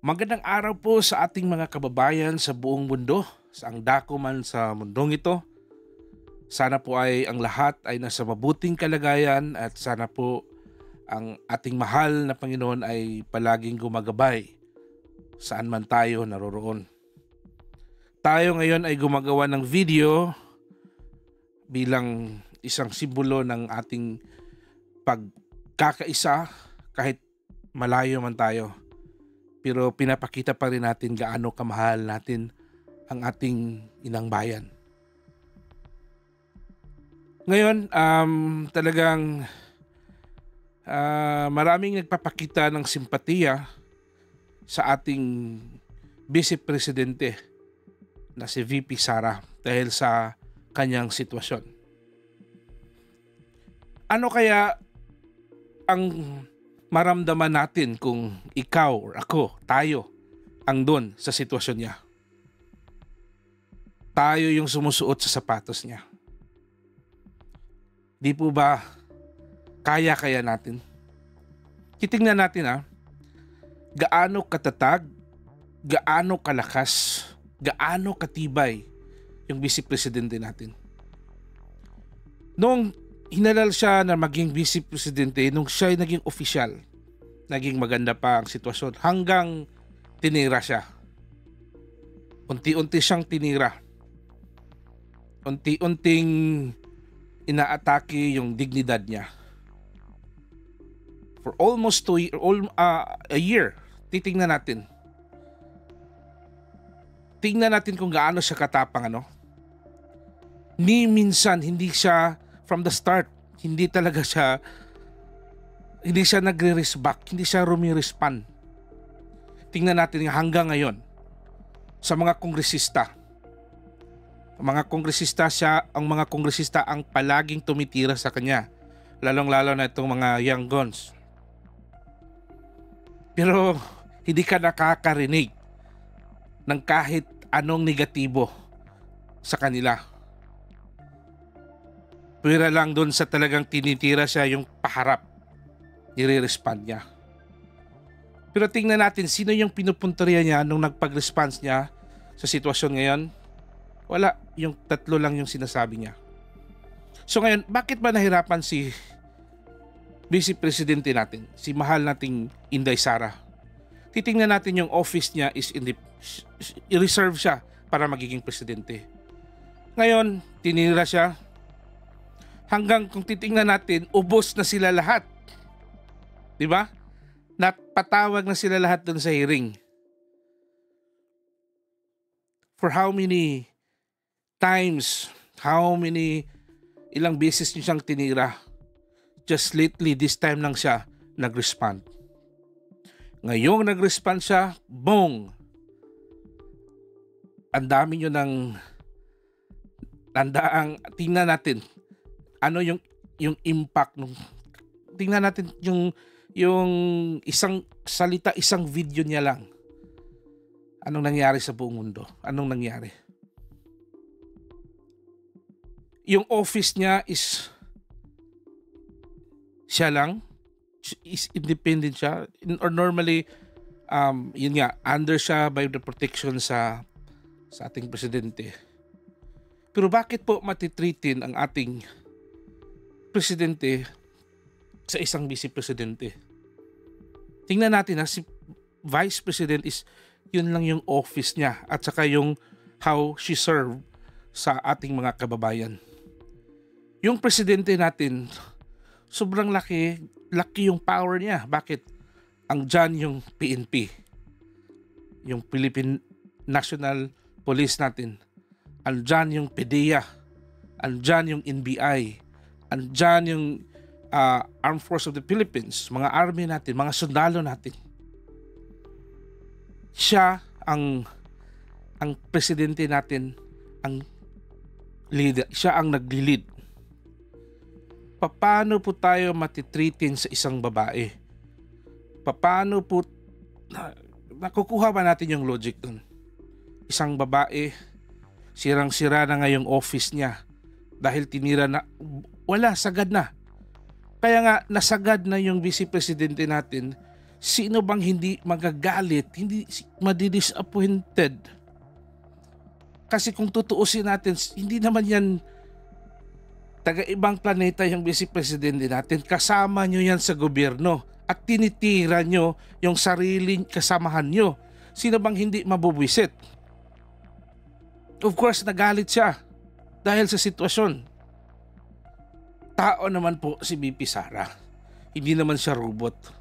Magandang araw po sa ating mga kababayan sa buong mundo, sa ang dako man sa mundong ito. Sana po ay ang lahat ay nasa mabuting kalagayan at sana po ang ating mahal na Panginoon ay palaging gumagabay saan man tayo naroroon. Tayo ngayon ay gumagawa ng video bilang isang simbolo ng ating pagkakaisa kahit malayo man tayo. Pero pinapakita pa rin natin gaano kamahal natin ang ating inang bayan. Ngayon, talagang maraming nagpapakita ng simpatiya sa ating Vice Presidente na si VP Sara dahil sa kanyang sitwasyon. Ano kaya ang maramdaman natin kung ikaw or ako, tayo, ang doon sa sitwasyon niya? Tayo yung sumusuot sa sapatos niya. Di po ba kaya natin? Titingnan natin gaano katatag, gaano kalakas, gaano katibay yung Vice Presidente natin. Noong hinalal siya na maging Vice Presidente, nung siya ay naging opisyal, naging maganda pa ang sitwasyon hanggang tinira siya. Unti-unti siyang tinira. Unti-unting inaatake yung dignidad niya. For almost a year, titingnan natin. Tingnan natin kung gaano siya katapang Ni minsan hindi siya from the start, hindi siya nagre-respect, hindi siya rumi-respond. Tingnan natin hanggang ngayon sa mga kongresista. Ang mga kongresista ang palaging tumitira sa kanya, lalong-lalo na itong mga young guns. Pero hindi ka nakakarinig ng kahit anong negatibo sa kanila. Pwera lang doon sa talagang tinitira siya yung paharap, nire-respond niya. Pero tingnan natin sino yung pinupunteriya niya nung nagpag-response niya sa sitwasyon ngayon. Wala, yung tatlo lang yung sinasabi niya. So ngayon, bakit ba nahirapan si Vice Presidente natin, si mahal nating Inday Sara? Titingnan natin yung office niya is i-reserve siya para magiging presidente. Ngayon, tinira siya. Hanggang kung titingnan natin, ubos na sila lahat. Di ba? Napatawag na sila lahat dun sa hearing. For how many times, ilang beses niyo siyang tinira? Just lately, this time lang siya nag-respond. Ngayong nag-respond siya, boom! Ang dami nyo tingnan natin ano yung impact nung tingnan natin yung isang salita, isang video niya lang. Anong nangyari sa buong mundo? Anong nangyari? Yung office niya is siya lang, is independent siya, or normally yun nga, under siya by the protection sa ating presidente. Pero bakit po matitreatin ang ating presidente sa isang vice presidente? Tingnan natin si vice president is yun lang yung office niya at saka yung how she serve sa ating mga kababayan. Yung presidente natin, sobrang laki yung power niya. Bakit? Andyan yung PNP, yung Philippine National Police natin. Andyan yung PDEA, andyan yung NBI, andyan yung Armed Force of the Philippines, mga army natin, mga sundalo natin. Siya ang presidente natin, ang leader, siya ang nag-lead. Paano po tayo matitreatin sa isang babae? Paano po nakukuha ba natin yung logic dun? Isang babae, sirang-sira na nga yung office niya dahil tinira na, wala, sagad na. Kaya nga nasagad na yung vice presidente natin Sino bang hindi magagalit, hindi madi-disappointed? Kasi kung tutuusin natin, hindi naman yan taga-ibang planeta yung vice presidente natin. Kasama nyo yan sa gobyerno at tinitira nyo yung sariling kasamahan nyo. Sino bang hindi mabubwisit? Of course, nagalit siya dahil sa sitwasyon. Tao naman po si VP Sara. Hindi naman siya robot.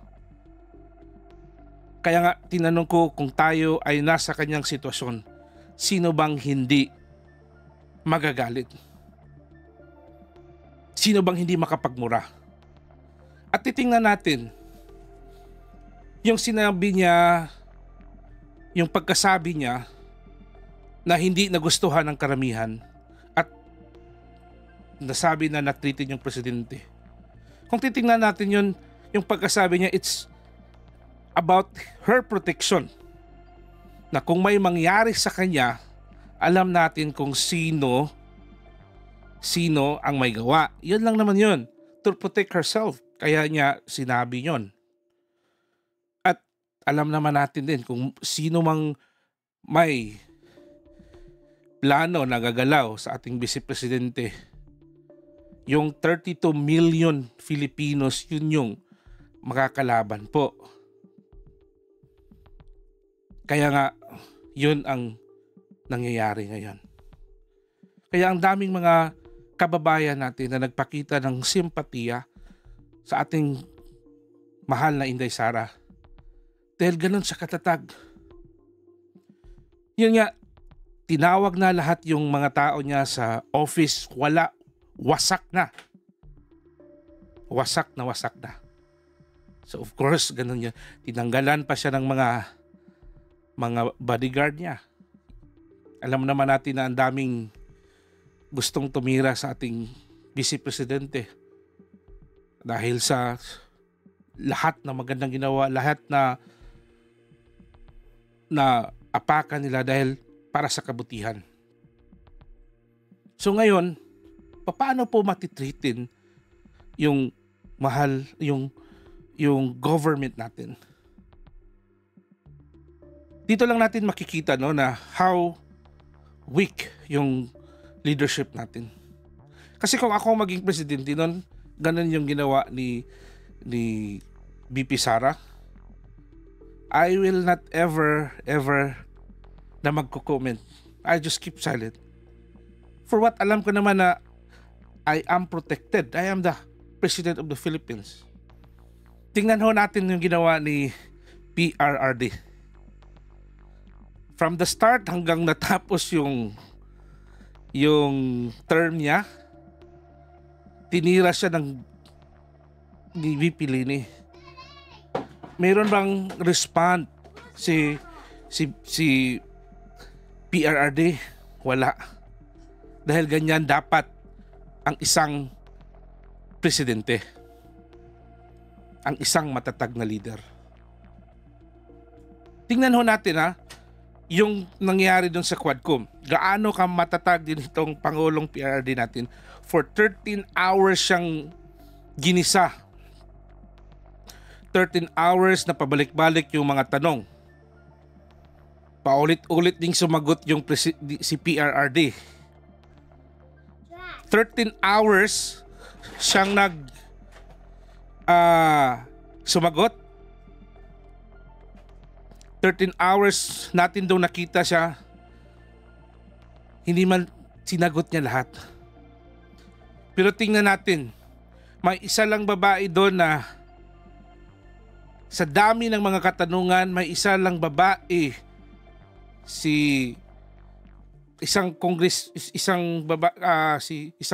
Kaya nga tinanong ko kung tayo ay nasa kanyang sitwasyon, sino bang hindi magagalit? Sino bang hindi makapagmura? At titingnan natin yung sinabi niya, yung pagkasabi niya na hindi nagustuhan ng karamihan at nasabi na na-treated yung presidente. Kung titingnan natin yun, yung pagkasabi niya, it's about her protection. Na kung may mangyari sa kanya, alam natin kung sino ang may gawa. Yun lang naman yun. To protect herself. Kaya niya sinabi yun. At alam naman natin din kung sino mang may plano na gagalaw sa ating vice presidente. Yung 32 million Filipinos, yun yung makakalaban po. Kaya nga, yun ang nangyayari ngayon. Kaya ang daming mga kababayan natin na nagpakita ng simpatiya sa ating mahal na Inday Sara. Dahil ganun sa katatag. Yun nga, tinawag na lahat yung mga tao niya sa office, wasak na. Wasak na. So of course, ganun yun. Tinanggalan pa siya ng mga bodyguard niya. Alam naman natin na ang daming gustong tumira sa ating vice presidente dahil sa lahat na magandang ginawa, lahat na apakan nila dahil para sa kabutihan. So ngayon, paano po matitreatin yung government natin? Dito lang natin makikita na how weak yung leadership natin. Kasi kung ako maging presidente nun, ganun yung ginawa ni VP Sara, I will not ever na magko-comment. I just keep silent. For what, alam ko naman na I am protected. I am the President of the Philippines. Tingnan ho natin yung ginawa ni PRRD. From the start hanggang natapos yung term niya, tinira siya ni VP Lini. Mayroon bang respond si PRRD? Wala. Dahil ganyan dapat ang isang presidente. Ang isang matatag na leader. Tingnan ho natin yung nangyari doon sa Quadcom. Gaano ka matatag din itong Pangulong PRRD natin. For 13 hours siyang ginisa. 13 hours na pabalik-balik yung mga tanong. Paulit-ulit ding sumagot yung si PRRD. 13 hours siyang sumagot. 13 hours natin daw nakita siya, hindi man sinagot niya lahat. Pero tingnan natin, may isa lang babae doon na sa dami ng mga katanungan, may isa lang babae, isang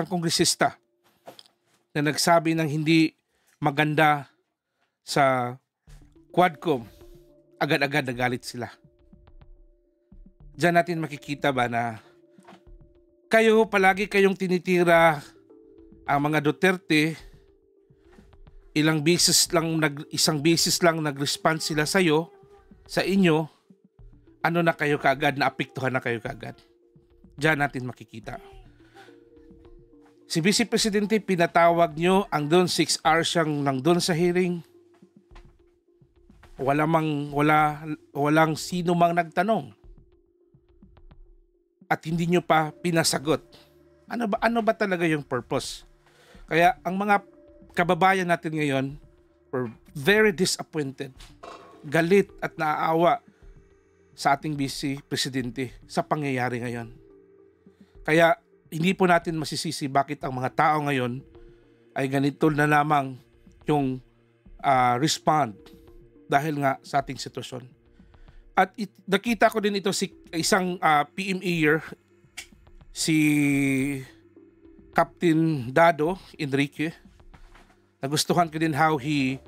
kongresista na nagsabi ng hindi maganda sa Quadcom. Agad-agad nagalit sila. Diyan natin makikita ba na palagi kayong tinitira ang mga Duterte, isang beses lang nag-respond sila sa inyo, ano na kayo kaagad, naapektuhan na kayo kaagad. Diyan natin makikita. Si Vice Presidente, pinatawag nyo, ang doon 6 hours siyang nang doon sa hearing. walang sino mang nagtanong at hindi nyo pa pinasagot. Ano ba talaga yung purpose? Kaya ang mga kababayan natin ngayon were very disappointed, galit at naaawa sa ating vice presidente sa pangyayari ngayon. Kaya hindi po natin masisisi bakit ang mga tao ngayon ay ganito na lamang yung respond dahil nga sa ating sitwasyon. At nakita ko din ito si isang PMAer, si Captain Dado Enrique. Nagustuhan ko din how he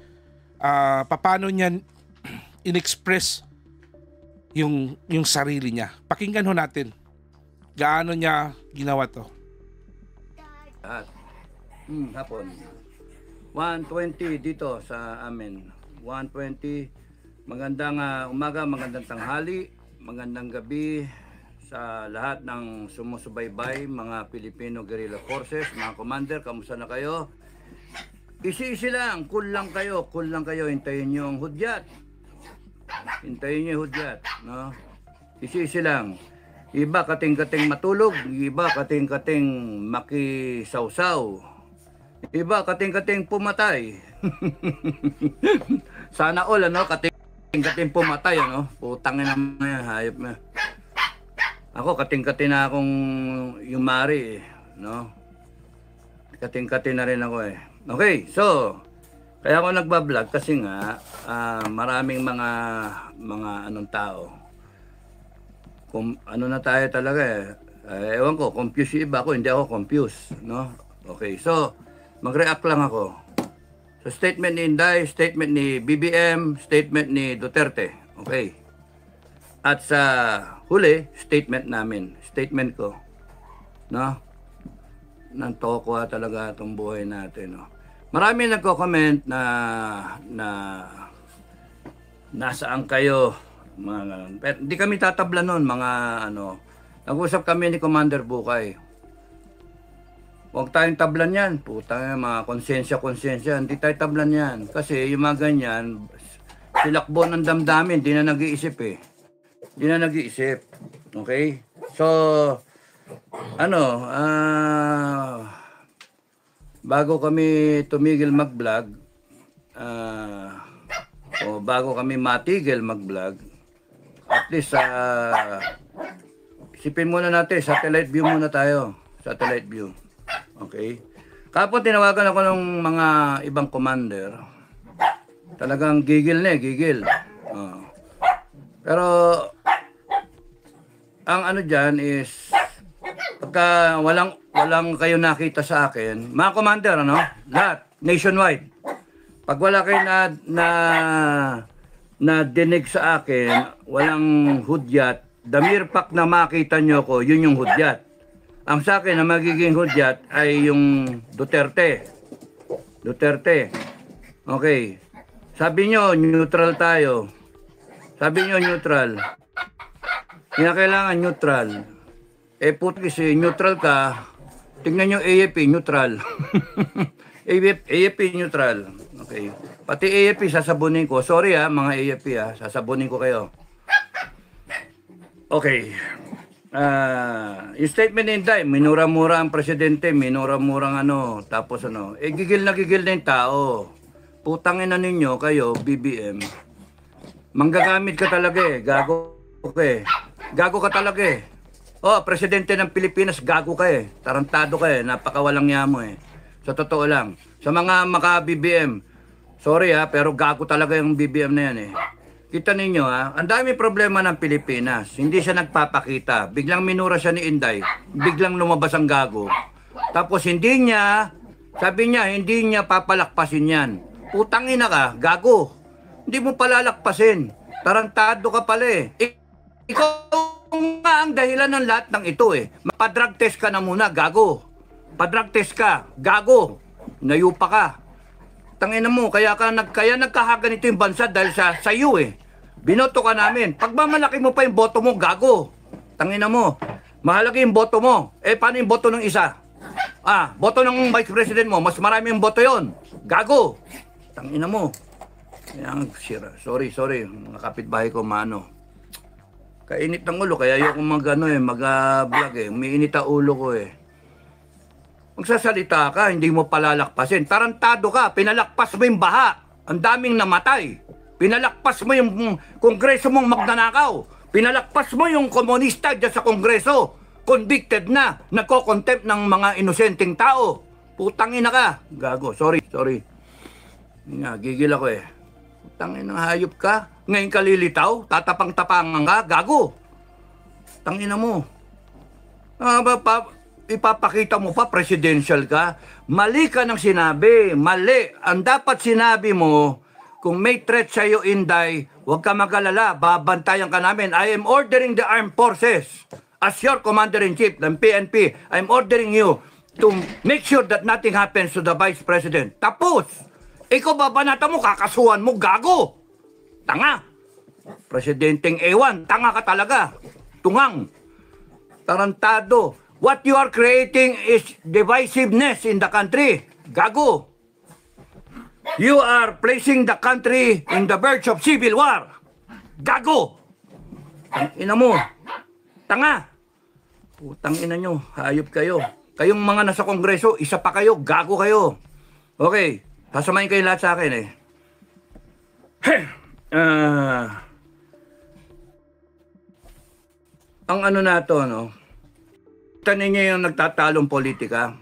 paano niya inexpress yung sarili niya. Pakinggan ho natin gaano niya ginawa to. At hapon 1:20 dito sa amin. 1:20. Magandang umaga, magandang tanghali, magandang gabi sa lahat ng sumusubaybay, mga Filipino Guerrilla Forces, mga commander, kamusta na kayo? Isi-isi lang, cool lang kayo, hintayin nyo ang hudyat. Hintayin nyo yung hudyat, no? Isi-isi lang. Iba kating-kating matulog, iba kating-kating makisawsaw, iba kating-kating pumatay. Sana all, ano, kating-kating pumatay, ano? Putangin naman yan, hayop na. Ako, kating-kating na akong yumari, no? Kating-kating na rin ako, eh. Okay, so, kaya ako nagbablog kasi nga, maraming mga anong tao. Kung ano na tayo talaga, ewan ko, confused yung iba, ako, hindi ako confused, no? Okay, so, mag-react lang ako. So, statement ni Inday, statement ni BBM, statement ni Duterte. Okay. At sa huli, statement namin. Statement ko. No? Nantokwa talaga itong buhay natin. No? Marami nagko-comment na nasaan kayo. Pero hindi kami tatabla nun, mga ano. Nag-usap kami ni Commander Bukay. Huwag tayong tablan yan. Puta, mga konsensya. Hindi tayo tablan yan. Kasi yung mga ganyan, silakbo ng damdamin, di na nag-iisip eh. Di na nag-iisip. Okay? So, ano, bago kami tumigil mag-vlog, o bago kami matigil mag-vlog, at least, isipin muna natin, satellite view muna tayo. Satellite view. Okay. Kapag tinawagan ako ng mga ibang commander, talagang gigil na eh, gigil. Pero, ang ano dyan is, pagka walang kayo nakita sa akin, mga commander, ano, lahat, nationwide. Pag wala kayo na dinig sa akin, walang hudyat, the mere fact na makita nyo ko, yun yung hudyat. Ang sa akin na magiging hudyat ay yung Duterte. Duterte. Okay. Sabi nyo, neutral tayo. Sabi nyo, neutral. Kailangan neutral. Eh, puti kasi neutral ka, tingnan nyo AFP, neutral. AFP, neutral. Okay. Pati AFP, sasabunin ko. Sorry mga AFP sasabunin ko kayo. Okay. Yung statement ni Inday, minura-mura ang presidente, minura-murang ano, tapos ano, gigil na yung tao. Putangin na ninyo kayo, BBM. Manggagamit ka talaga eh, gago ka eh. Gago ka talaga eh. Oh, presidente ng Pilipinas, gago ka eh. Tarantado ka eh, napakawalang yamo eh. Sa totoo lang. Sa mga maka-BBM, sorry pero gago talaga yung BBM na yan eh. Kita ninyo ang dami problema ng Pilipinas. Hindi siya nagpapakita. Biglang minura siya ni Inday. Biglang lumabas ang gago. Tapos sabi niya, hindi niya papalakpasin yan. Putangin na ka, gago. Hindi mo palalakpasin. Tarantado ka pala eh. Ikaw nga ang dahilan ng lahat ng ito eh. Mapadrug test ka na muna, gago. Padrug test ka, gago. Nayupa ka. Tangina mo, kaya nagkahaganito yung bansa dahil sa iyo eh. Binoto ka namin. Pagmamalaki mo pa yung boto mo, gago. Tangina mo. Mahalaga yung boto mo. Paano yung boto ng isa? Boto ng vice president mo, mas marami yung boto yon. Gago. Tangina mo. Ayan, sira. Sorry. Mga kapitbahay ko, mano. Kainit ng ulo, kaya ayoko mag-vlog eh. Umiinit ang ulo ko eh. Magsasalita ka, hindi mo palalakpasin. Tarantado ka, pinalakpas mo yung baha. Ang daming namatay. Pinalakpas mo yung kongreso mong magnanakaw. Pinalakpas mo yung komunista dyan sa kongreso. Convicted na, nagko-contempt ng mga inosenteng tao. Putangina ka. Gago, sorry. Nga, gigil ako eh. Putangina, hayop ka. Ngayon ka lilitaw, tatapang-tapangan ka, gago. Tangina mo. Ipapakita mo pa, presidential ka. Mali ka ng sinabi. Mali. Ang dapat sinabi mo, kung may threat sa'yo, Inday, huwag ka mag-alala, babantayan ka namin. I am ordering the armed forces as your commander-in-chief ng PNP. I'm ordering you to make sure that nothing happens to the Vice President. Tapos, ikaw babanata mo, kakasuhan mo, gago. Tanga. Presidenteng ewan, tanga ka talaga. Tungang. Tarantado. What you are creating is divisiveness in the country. Gago. You are placing the country in the verge of civil war. Gago. Ina mo. Tanga. Putang ina nyo. Hayop kayo. Kayong mga nasa kongreso, isa pa kayo. Gago kayo. Okay. Sasamahin kayo lahat sa akin eh. Ang ano na to, no? Tanin niyo yung nagtatalong politika.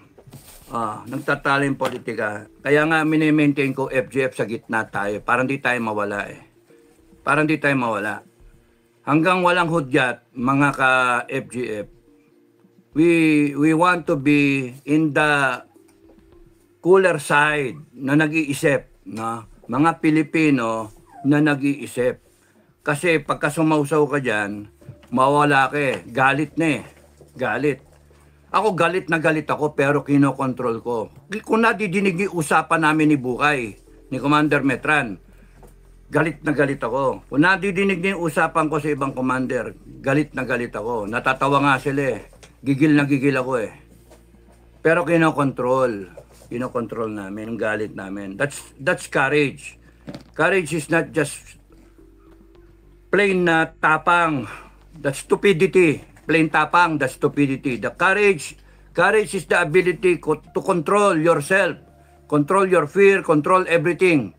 Nagtatalong politika. Kaya nga mini-maintain ko FGF sa gitna tayo. Para hindi tayo mawala eh. Para hindi tayo mawala. Hanggang walang hudyat, mga ka-FGF, we want to be in the cooler side na nag-iisip. No? Mga Pilipino na nag-iisip. Kasi pagka sumausaw ka dyan, mawala ka eh. Galit na eh. Galit. Ako galit na galit ako pero kinokontrol ko. Kung nadidinig yung usapan namin ni Bukay, ni Commander Metran, galit na galit ako. Kung nadidinig yung usapan ko sa ibang commander, galit na galit ako. Natatawa nga sila eh. Gigil na gigil ako eh. Pero kinokontrol. Kinokontrol namin, ang galit namin. That's courage. Courage is not just plain na tapang. That's stupidity. Plain tapang, that's stupidity. The courage is the ability to control yourself, control your fear, control everything,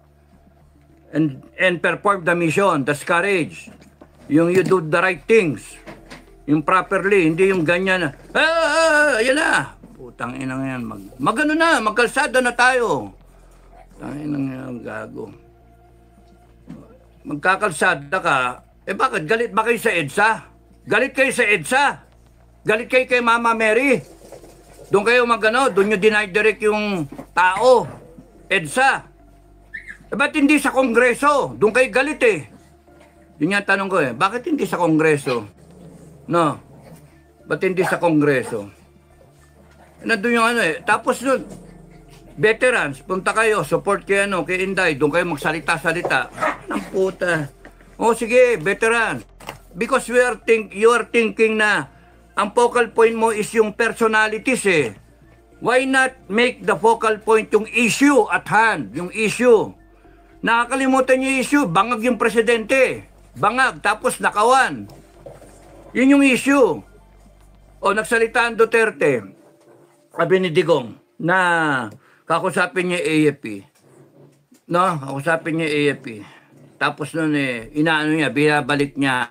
and perform the mission. That's courage. Yung you do the right things, yung properly, hindi yung ganyan na, ayan na. Putang inang yan, magano na, magkalsada na tayo. Putang inang yan, gago. Magkakalsada ka, bakit galit ba kayo sa EDSA? Galit kayo sa EDSA. Galit kayo kay Mama Mary. Doon kayo doon nyo dinidirect yung tao. EDSA. Ba't hindi sa Kongreso? Doon kayo galit eh. Yun yung tanong ko eh. Bakit hindi sa Kongreso? No. Ba't hindi sa Kongreso? Nandun yung eh. Tapos doon, veterans, punta kayo, support kay kay Inday. Doon kayo magsalita-salita. Nang puta. O sige, veteran. Because you are thinking na ang focal point mo is yung personalities eh. Why not make the focal point yung issue at hand? Yung issue. Nakakalimutan yung issue, bangag yung presidente. Bangag, tapos nakawan. Yun yung issue. O nagsalita ang Duterte, sabi ni Digong, na kakusapin niya AFP. No, kakusapin niya AFP. Tapos nun inaano niya, binabalik niya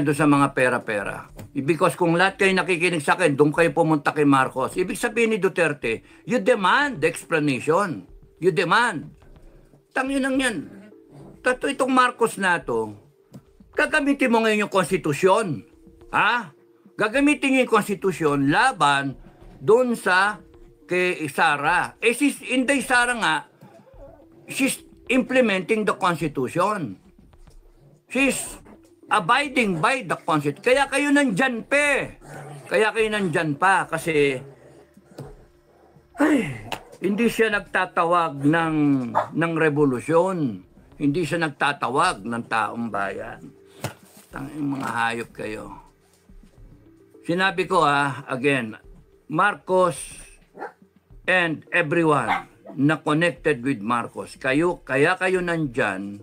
doon sa mga pera-pera. Because kung lahat kayo nakikinig sa akin, doon kayo pumunta kay Marcos. Ibig sabihin ni Duterte, you demand the explanation. You demand. Tangin lang yan. Itong Marcos na to, gagamitin mo ngayon yung konstitusyon. Ha? Gagamitin niyo yung konstitusyon laban doon sa kay Sara. Si Inday Sara nga, she's implementing the constitution. She's abiding by the constitution. Kaya kayo nandyan pa. Kasi hindi siya nagtatawag ng revolusyon. Hindi siya nagtatawag ng taong bayan. Tanging mga hayop kayo. Sinabi ko again, Marcos and everyone, na connected with Marcos. Kaya kayo nandyan,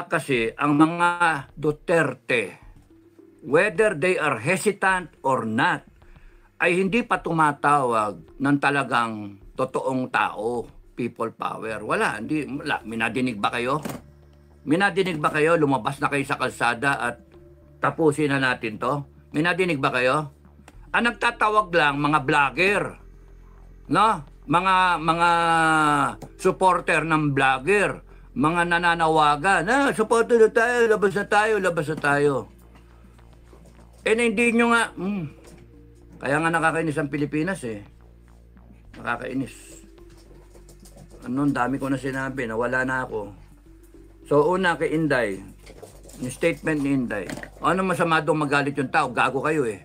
kasi ang mga Duterte, whether they are hesitant or not, ay hindi pa tumatawag ng talagang totoong tao, people power. Wala. Minadinig ba kayo? Minadinig ba kayo? Lumabas na kayo sa kalsada at tapusin na natin to? Minadinig ba kayo? Ang nagtatawag lang, mga vlogger. No? Mga supporter ng vlogger. Mga nananawagan. Supporter na tayo, labas na tayo, labas na tayo. Hindi nyo nga... Kaya nga nakakainis ang Pilipinas eh. Nakakainis. Dami ko na sinabi, nawala na ako. So una kay Inday, yung statement ni Inday. Ano masama doon magalit yung tao? Gago kayo eh.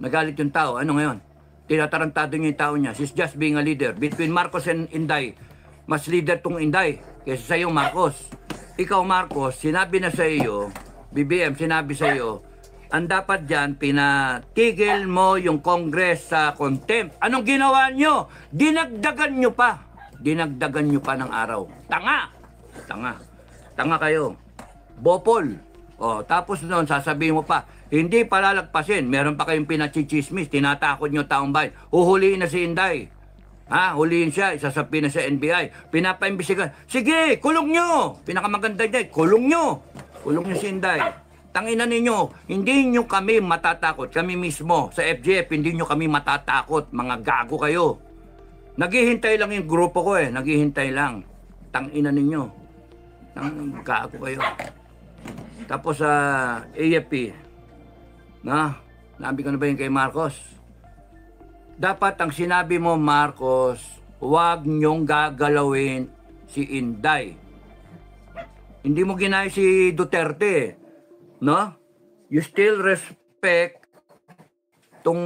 Nagalit yung tao. Ano ngayon? Tinatarantado niya yung tao niya. She's just being a leader. Between Marcos and Inday, mas leader tong Inday kaysa sa iyo Marcos. Ikaw Marcos, sinabi na sa iyo, BBM, sinabi sa iyo, ang dapat dyan, pinatigil mo yung Congress sa contempt. Anong ginawa nyo? Dinagdagan nyo pa. Dinagdagan nyo pa ng araw. Tanga! Tanga. Tanga kayo. Bopol. Tapos noon, sasabihin mo pa, hindi palalagpasin. Meron pa kayong pinachichismis. Tinatakot nyo taong bayan. Huhuliin na si Inday. Huliin siya. Isasapin na sa NBI. Pinapaimbisigan. Sige, kulong nyo. Pinakamaganda niya, kulong nyo. Kulong nyo si Inday. Tanginan ninyo, hindi nyo kami matatakot. Kami mismo, sa FGF, hindi nyo kami matatakot. Mga gago kayo. Naghihintay lang yung grupo ko eh. Naghihintay lang. Tanginan ninyo. Gago kayo. Tapos sa AFP, nabi ko na ba yun kay Marcos? Dapat ang sinabi mo, Marcos, huwag nyong gagalawin si Inday. Hindi mo ginaya si Duterte. No? You still respect tong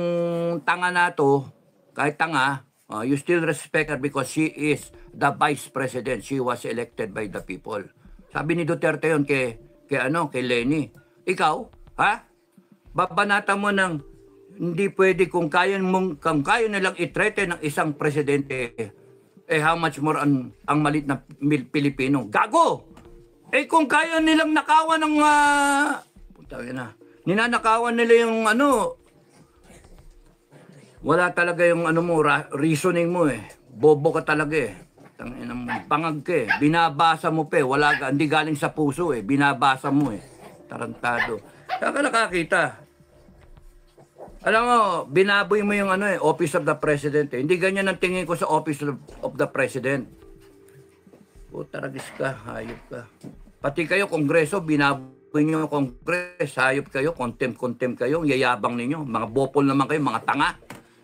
tanga na to, kahit tanga, you still respect her because she is the vice president. She was elected by the people. Sabi ni Duterte yun kay Lenny. Ikaw, babanata mo ng hindi pwede kung kaya nilang i-threaten ng isang presidente, how much more ang malit na Pilipino. Gago! Kung kaya nilang nakawan ng... ninanakawan nila yung wala talaga yung reasoning mo eh. Bobo ka talaga eh. Bangag ka eh. Binabasa mo pa eh. Hindi galing sa puso eh. Binabasa mo eh. Tarantado. Saka nakakita. Alam mo, binaboy mo yung Office of the President eh. Hindi ganyan ang tingin ko sa Office of the President. Taragis ka, hayop ka. Pati kayo, Kongreso, binaboy nyo yung Kongres, hayop kayo, contempt kayo, yayabang ninyo. Mga bopol naman kayo, mga tanga.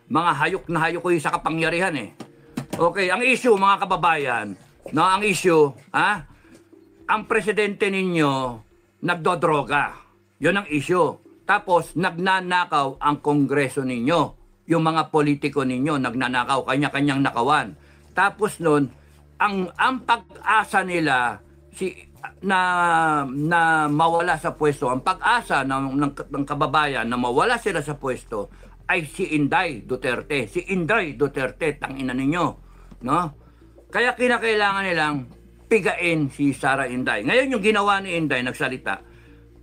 Mga hayok na hayok kayo sa kapangyarihan eh. Okay, ang issue, mga kababayan, ang issue, ang presidente ninyo nagdodroga. Yun ang issue. Tapos, nagnanakaw ang Kongreso ninyo. Yung mga politiko ninyo, nagnanakaw, kanya-kanyang nakawan. Tapos nun, ang pag-asa nila na mawala sa pwesto, ang pag-asa ng kababayan na mawala sila sa pwesto ay si Inday Duterte. Si Inday Duterte, tangina ninyo. No? Kaya kinakailangan nilang pigain si Sara Inday. Ngayon yung ginawa ni Inday, nagsalita,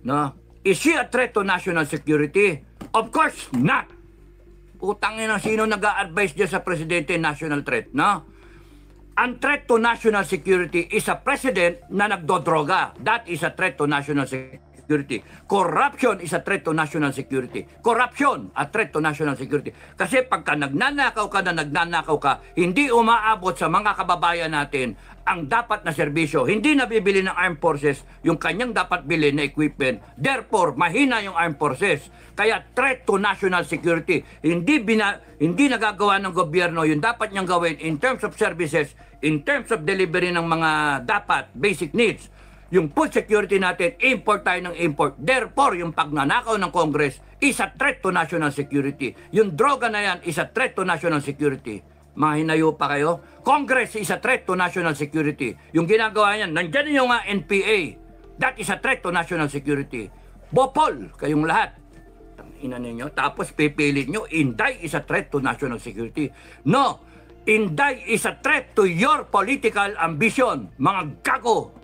no? Is she a threat to national security? Of course not! Utangin na sino nag-a-advise dyan sa presidente national threat, no? Ang threat to national security is a president na nagdodroga. That is a threat to national security. Corruption is a threat to national security. Corruption, a threat to national security. Kasi pagka nagnanakaw ka, hindi umaabot sa mga kababayan natin ang dapat na serbisyo. Hindi nabibili ng armed forces yung kanyang dapat bilhin na equipment. Therefore, mahina yung armed forces. Kaya threat to national security. Hindi nagagawa ng gobyerno yung dapat niyang gawin in terms of services, in terms of delivery ng mga dapat basic needs. Yung food security natin, import tayo ng import. Therefore, yung pagnanakaw ng Congress is a threat to national security. Yung droga na yan is a threat to national security. Mga hinayo pa kayo? Congress is a threat to national security. Yung ginagawa niyan, nandyan yung NPA. That is a threat to national security. Bopol, kayong lahat. Ina ninyo. Tapos pipilit nyo, Inday is a threat to national security. No, Inday is a threat to your political ambition. Mga gago.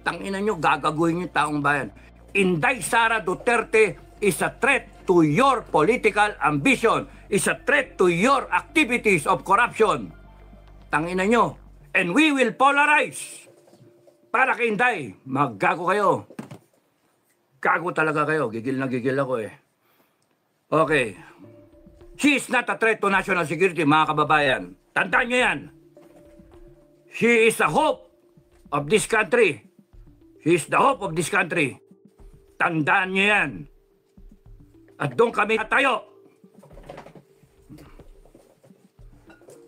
Tanginan nyo, gagaguhin yung taong bayan. Inday Sara Duterte is a threat to your political ambition. Is a threat to your activities of corruption. Tanginan nyo. And we will polarize. Para kay Inday, maggago kayo. Gago talaga kayo. Gigil na gigil ako eh. Okay. She is not a threat to national security, mga kababayan. Tandaan nyo yan. She is the hope of this country. She is the hope of this country. Tandaan nyo yan. At doon kami tayo.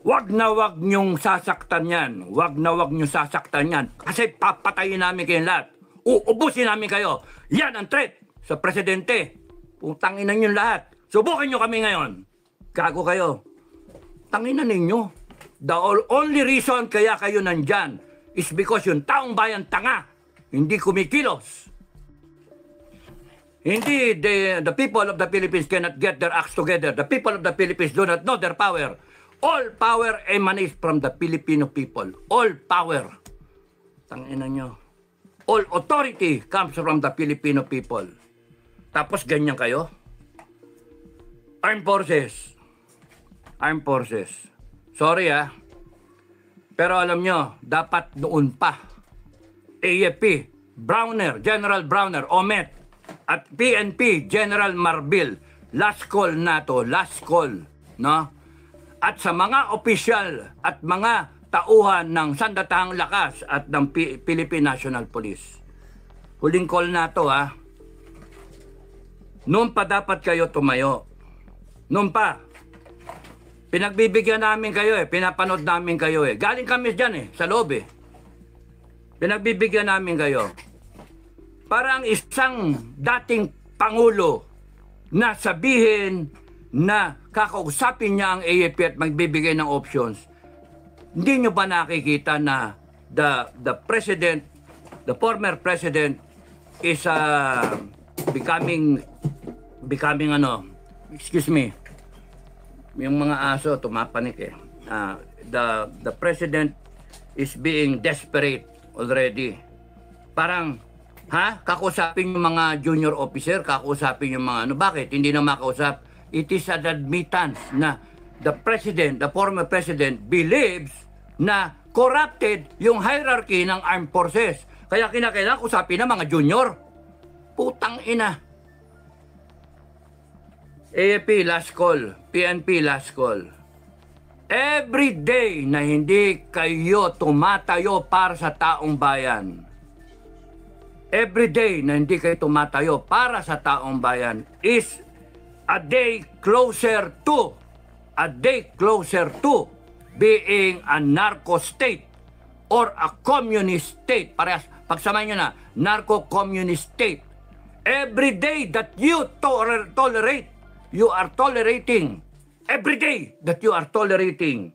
Wag na wag nyong sasaktan yan. Wag na wag nyong sasaktan yan. Kasi papatayin namin kayong lahat. Uubusin namin kayo. Yan ang threat sa presidente. Putangin ninyo lahat. Subukan nyo kami ngayon. Gago kayo. Tanginan ninyo. The only reason kaya kayo nandyan is because yung taong bayan tanga. Hindi kumikilos. Hindi the people of the Philippines cannot get their acts together. The people of the Philippines do not know their power. All power emanates from the Filipino people. All power. Tanginan nyo. All authority comes from the Filipino people. Tapos ganyan kayo? Armed Forces. Armed Forces. Sorry pero alam nyo, dapat noon pa. AFP, Browner, General Browner, Omet, at PNP, General Marbil. Last call na to, last call. No? At sa mga opisyal at mga tauhan ng Sandatahang Lakas at ng Philippine National Police. Huling call na to Noon pa dapat kayo tumayo. Noon pa. Pinagbibigyan namin kayo pinapanood namin kayo Galing kami dyan sa loob Pinagbibigyan namin kayo. Parang isang dating Pangulo na sabihin na kakausapin niya ang AFP at magbibigay ng options. Hindi nyo ba nakikita na the president, the former president is becoming excuse me, yung mga aso tumapanik the president is being desperate already. Parang kakausapin yung mga junior officer, kakausapin yung mga bakit hindi na makausap? It is an admittance na the president, the former president believes na corrupted yung hierarchy ng armed forces. Kaya kinakailangan usapin ng mga junior. Putang ina. AFP last call, PNP last call. Every day na hindi kayo tumatayo para sa taong bayan. Every day na hindi kayo tumatayo para sa taong bayan is a day closer to being a narco state or a communist state. Parehas, pagsamahin nyo na, narco-communist state. Every day that you tolerate, you are tolerating. Every day that you are tolerating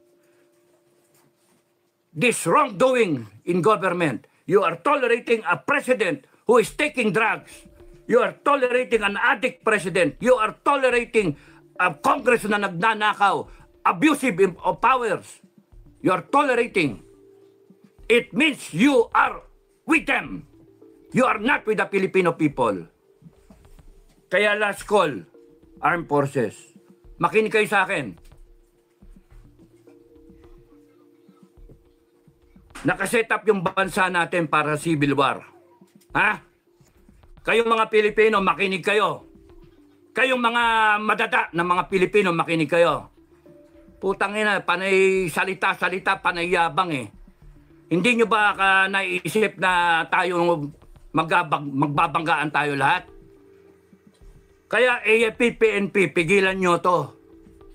this wrongdoing in government, you are tolerating a president who is taking drugs. You are tolerating an addict president. You are tolerating a Congress na nagnanakaw, abusive of powers. You are tolerating. It means you are with them. You are not with the Filipino people. Kaya last call, armed forces. Makinig kayo sa akin. Nakaset up yung bansa natin para civil war. Kayong mga Pilipino, makinig kayo. Kayong mga madada na mga Pilipino, makinig kayo. Putang ina, panay salita-salita, panay yabang Hindi nyo ba naisip na tayo magbabanggaan tayo lahat? Kaya AFP, PNP, pigilan nyo to.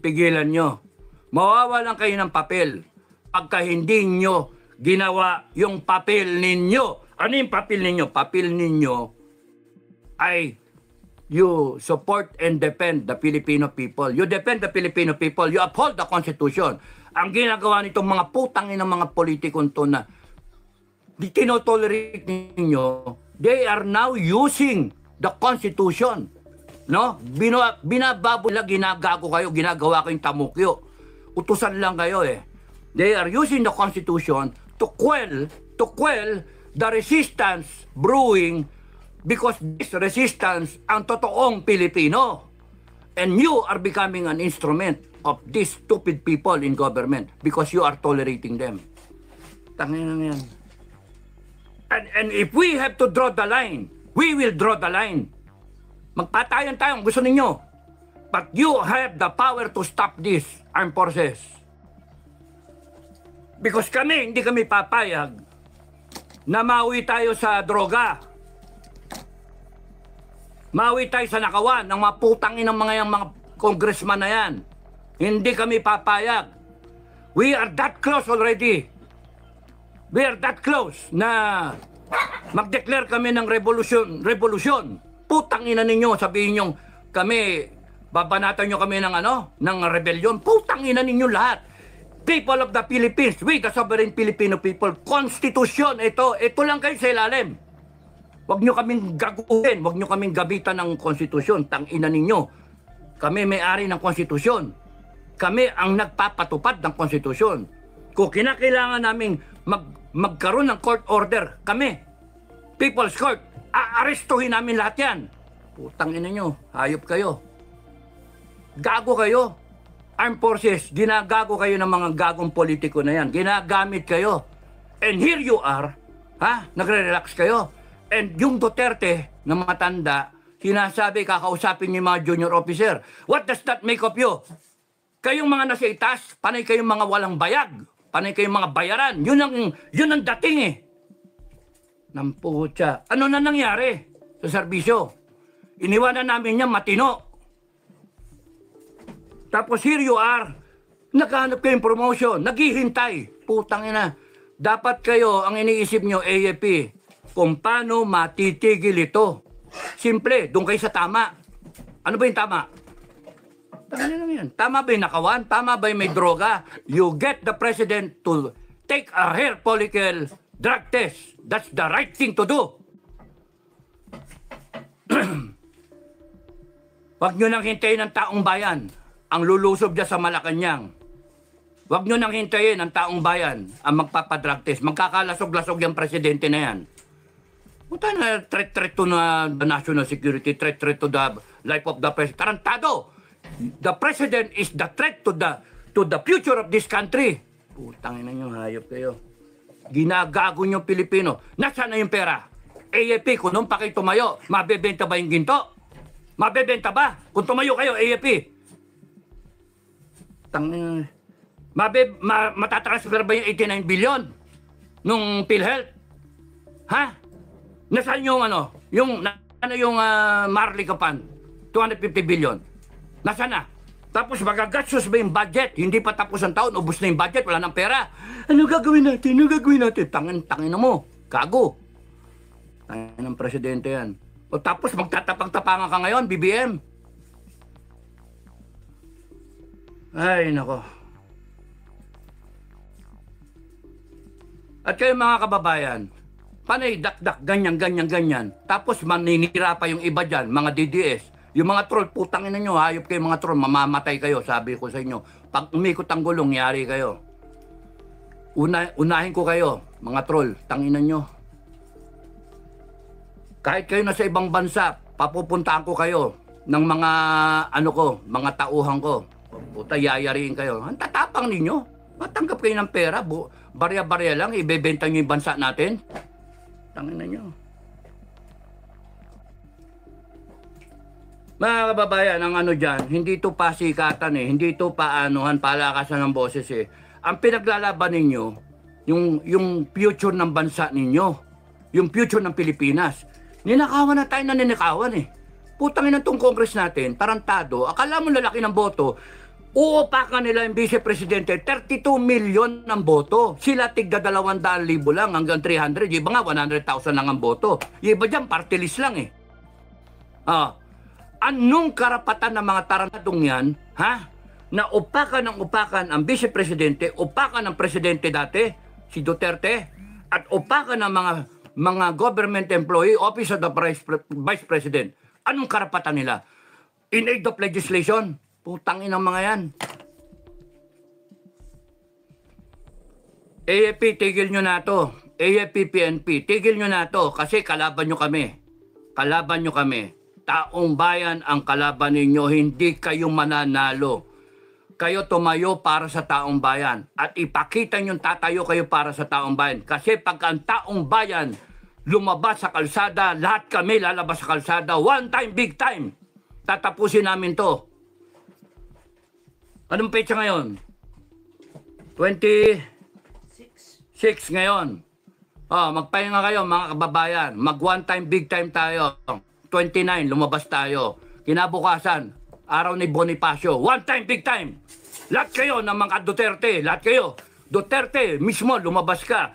Pigilan nyo. Mawawalan kayo ng papel pagka hindi nyo ginawa yung papel ninyo. Ano yung papel ninyo? Papel ninyo ay you support and defend the Filipino people. You defend the Filipino people. You uphold the Constitution. Ang ginagawa nitong mga putang ng mga politikon to na tinotolerate ninyo, they are now using the Constitution. No? Binababula, ginagago kayo, ginagawa kayong tamukyo. Utusan lang kayo They are using the Constitution to quell the resistance brewing because this resistance ang totoong Pilipino. And you are becoming an instrument of these stupid people in government because you are tolerating them. Tangin na yan. And if we have to draw the line, we will draw the line. Magpatayan tayo kung gusto ninyo. But you have the power to stop this, armed forces. Because hindi kami papayag na mauwi tayo sa droga. Mauwi tayo sa nakawan ng mga putangin ng mga congressman na yan. Hindi kami papayag. We are that close already. We are that close na mag-declare kami ng revolution. Putangin na ninyo, sabihin nyo, kami, babanatan nyo kami ng ng rebellion. Putangin na ninyo lahat. People of the Philippines, we the sovereign Filipino people, konstitusyon, ito lang kayo sa ilalim. Huwag nyo kaming gaguhin, huwag nyo kaming gabitan ng konstitusyon, tangina ninyo. Kami may-ari ng konstitusyon. Kami ang nagpapatupad ng konstitusyon. Kung kinakailangan naming magkaroon ng court order, kami, People's Court, aarestuhin namin lahat yan. Putangina nyo, hayop kayo. Gago kayo. Armed Forces, ginagago kayo ng mga gagong politiko na yan. Ginagamit kayo. And here you are, nagre-relax kayo. And yung Duterte na matanda, sinasabi, kakausapin niyo yung mga junior officer. What does that make of you? Kayong mga nasa itas, panay kayong mga walang bayag. Panay kayong mga bayaran. Yun ang dating eh. Namputya. Ano na nangyari sa serbisyo? Iniwanan namin niya matino. Tapos here you are, naghahanap kayong promotion, naghihintay. Putang ina. Dapat kayo, ang iniisip nyo, AFP, kung paano matitigil ito. Simple, doon kayo sa tama. Ano ba yung tama? Tama lang yan. Tama ba yung nakawan? Tama ba yung may droga? You get the president to take a hair follicle drug test. That's the right thing to do. Huwag nyo nang hintayin ng taong bayan ang lulusob dyan sa Malacanang. Huwag nyo nang hintayin ang taong bayan ang magpapadrug test. Magkakalasog-lasog yung presidente na yan. Puta na, threat to the national security, threat to the life of the president. Tarantado! The president is the threat to the future of this country. Putang ina nyo, hayop kayo. Ginagago nyo Pilipino. Nasaan na yung pera? AFP, kung nung pa kayo tumayo, mabebenta ba yung ginto? Mabebenta ba? Kung tumayo kayo, AFP. Matatransfer ba yung 89 billion nung PhilHealth? Ha? Nasaan yung yung Marley Kapan? 250 billion. Nasaan na? Tapos magagastos ba yung budget? Hindi pa tapos ang taon, ubos na yung budget, wala nang pera. Ano gagawin natin? Ano gagawin natin? Tangin na mo. Gago. Tangin ng presidente yan. O tapos magtatapang-tapangan ka ngayon, BBM. Ay, nako. At kayo mga kababayan, panay dakdak, ganyan. Tapos maninira pa yung iba dyan, mga DDS. Yung mga troll, putangin na nyo, hayop kayo mga troll, mamamatay kayo, sabi ko sa inyo. Pag umikot ang gulong, yari kayo. Unahin ko kayo, mga troll, tanginan nyo. Kahit kayo nasa ibang bansa, papupuntaan ko kayo ng mga, mga tauhan ko. Puta, yayariin kayo. Ang tatapang ninyo. Matanggap kayo ng pera, barya-barya lang, ibebenta nyo yung bansa natin. Tanginan nyo. Mga kababayan, ang dyan, hindi ito pasikatan eh. Hindi ito palakasan ng boses eh. Ang pinaglalaban ninyo, yung future ng bansa ninyo. Yung future ng Pilipinas. Ninakawan na tayo na ninakawan eh. Putangin na itong Congress natin, tarantado. Akala mo lalaki ng boto, uupakan nila yung Vice Presidente, 32 million ng boto. Sila tigda 200,000 lang hanggang 300. Yung iba nga 100,000 lang ang boto. Yung iba dyan, party list lang eh. Anong karapatan ng mga tarantadong yan, na upakan ang Vice Presidente, upakan ng Presidente dati, si Duterte, at upakan ng mga government employee, Office of the Vice President. Anong karapatan nila? In aid of legislation? Putangin ang mga yan. AFP, tigil nyo na to. AFP, PNP, tigil nyo na to kasi kalaban nyo kami. Kalaban nyo kami. Taong bayan ang kalaban ninyo, hindi kayo mananalo. Kayo tumayo para sa taong bayan at ipakita nyo tatayo kayo para sa taong bayan. Kasi pag ang taong bayan lumabas sa kalsada, lahat kami lalabas sa kalsada. One time, big time. Tatapusin namin to. Anong petsa ngayon? 26 ngayon. Magpahinga kayo mga kababayan. Mag one time, big time tayo. 29, lumabas tayo. Kinabukasan, araw ni Bonifacio. One time, big time. Lahat kayo ng mga Duterte. Lahat kayo. Duterte, mismo lumabas ka.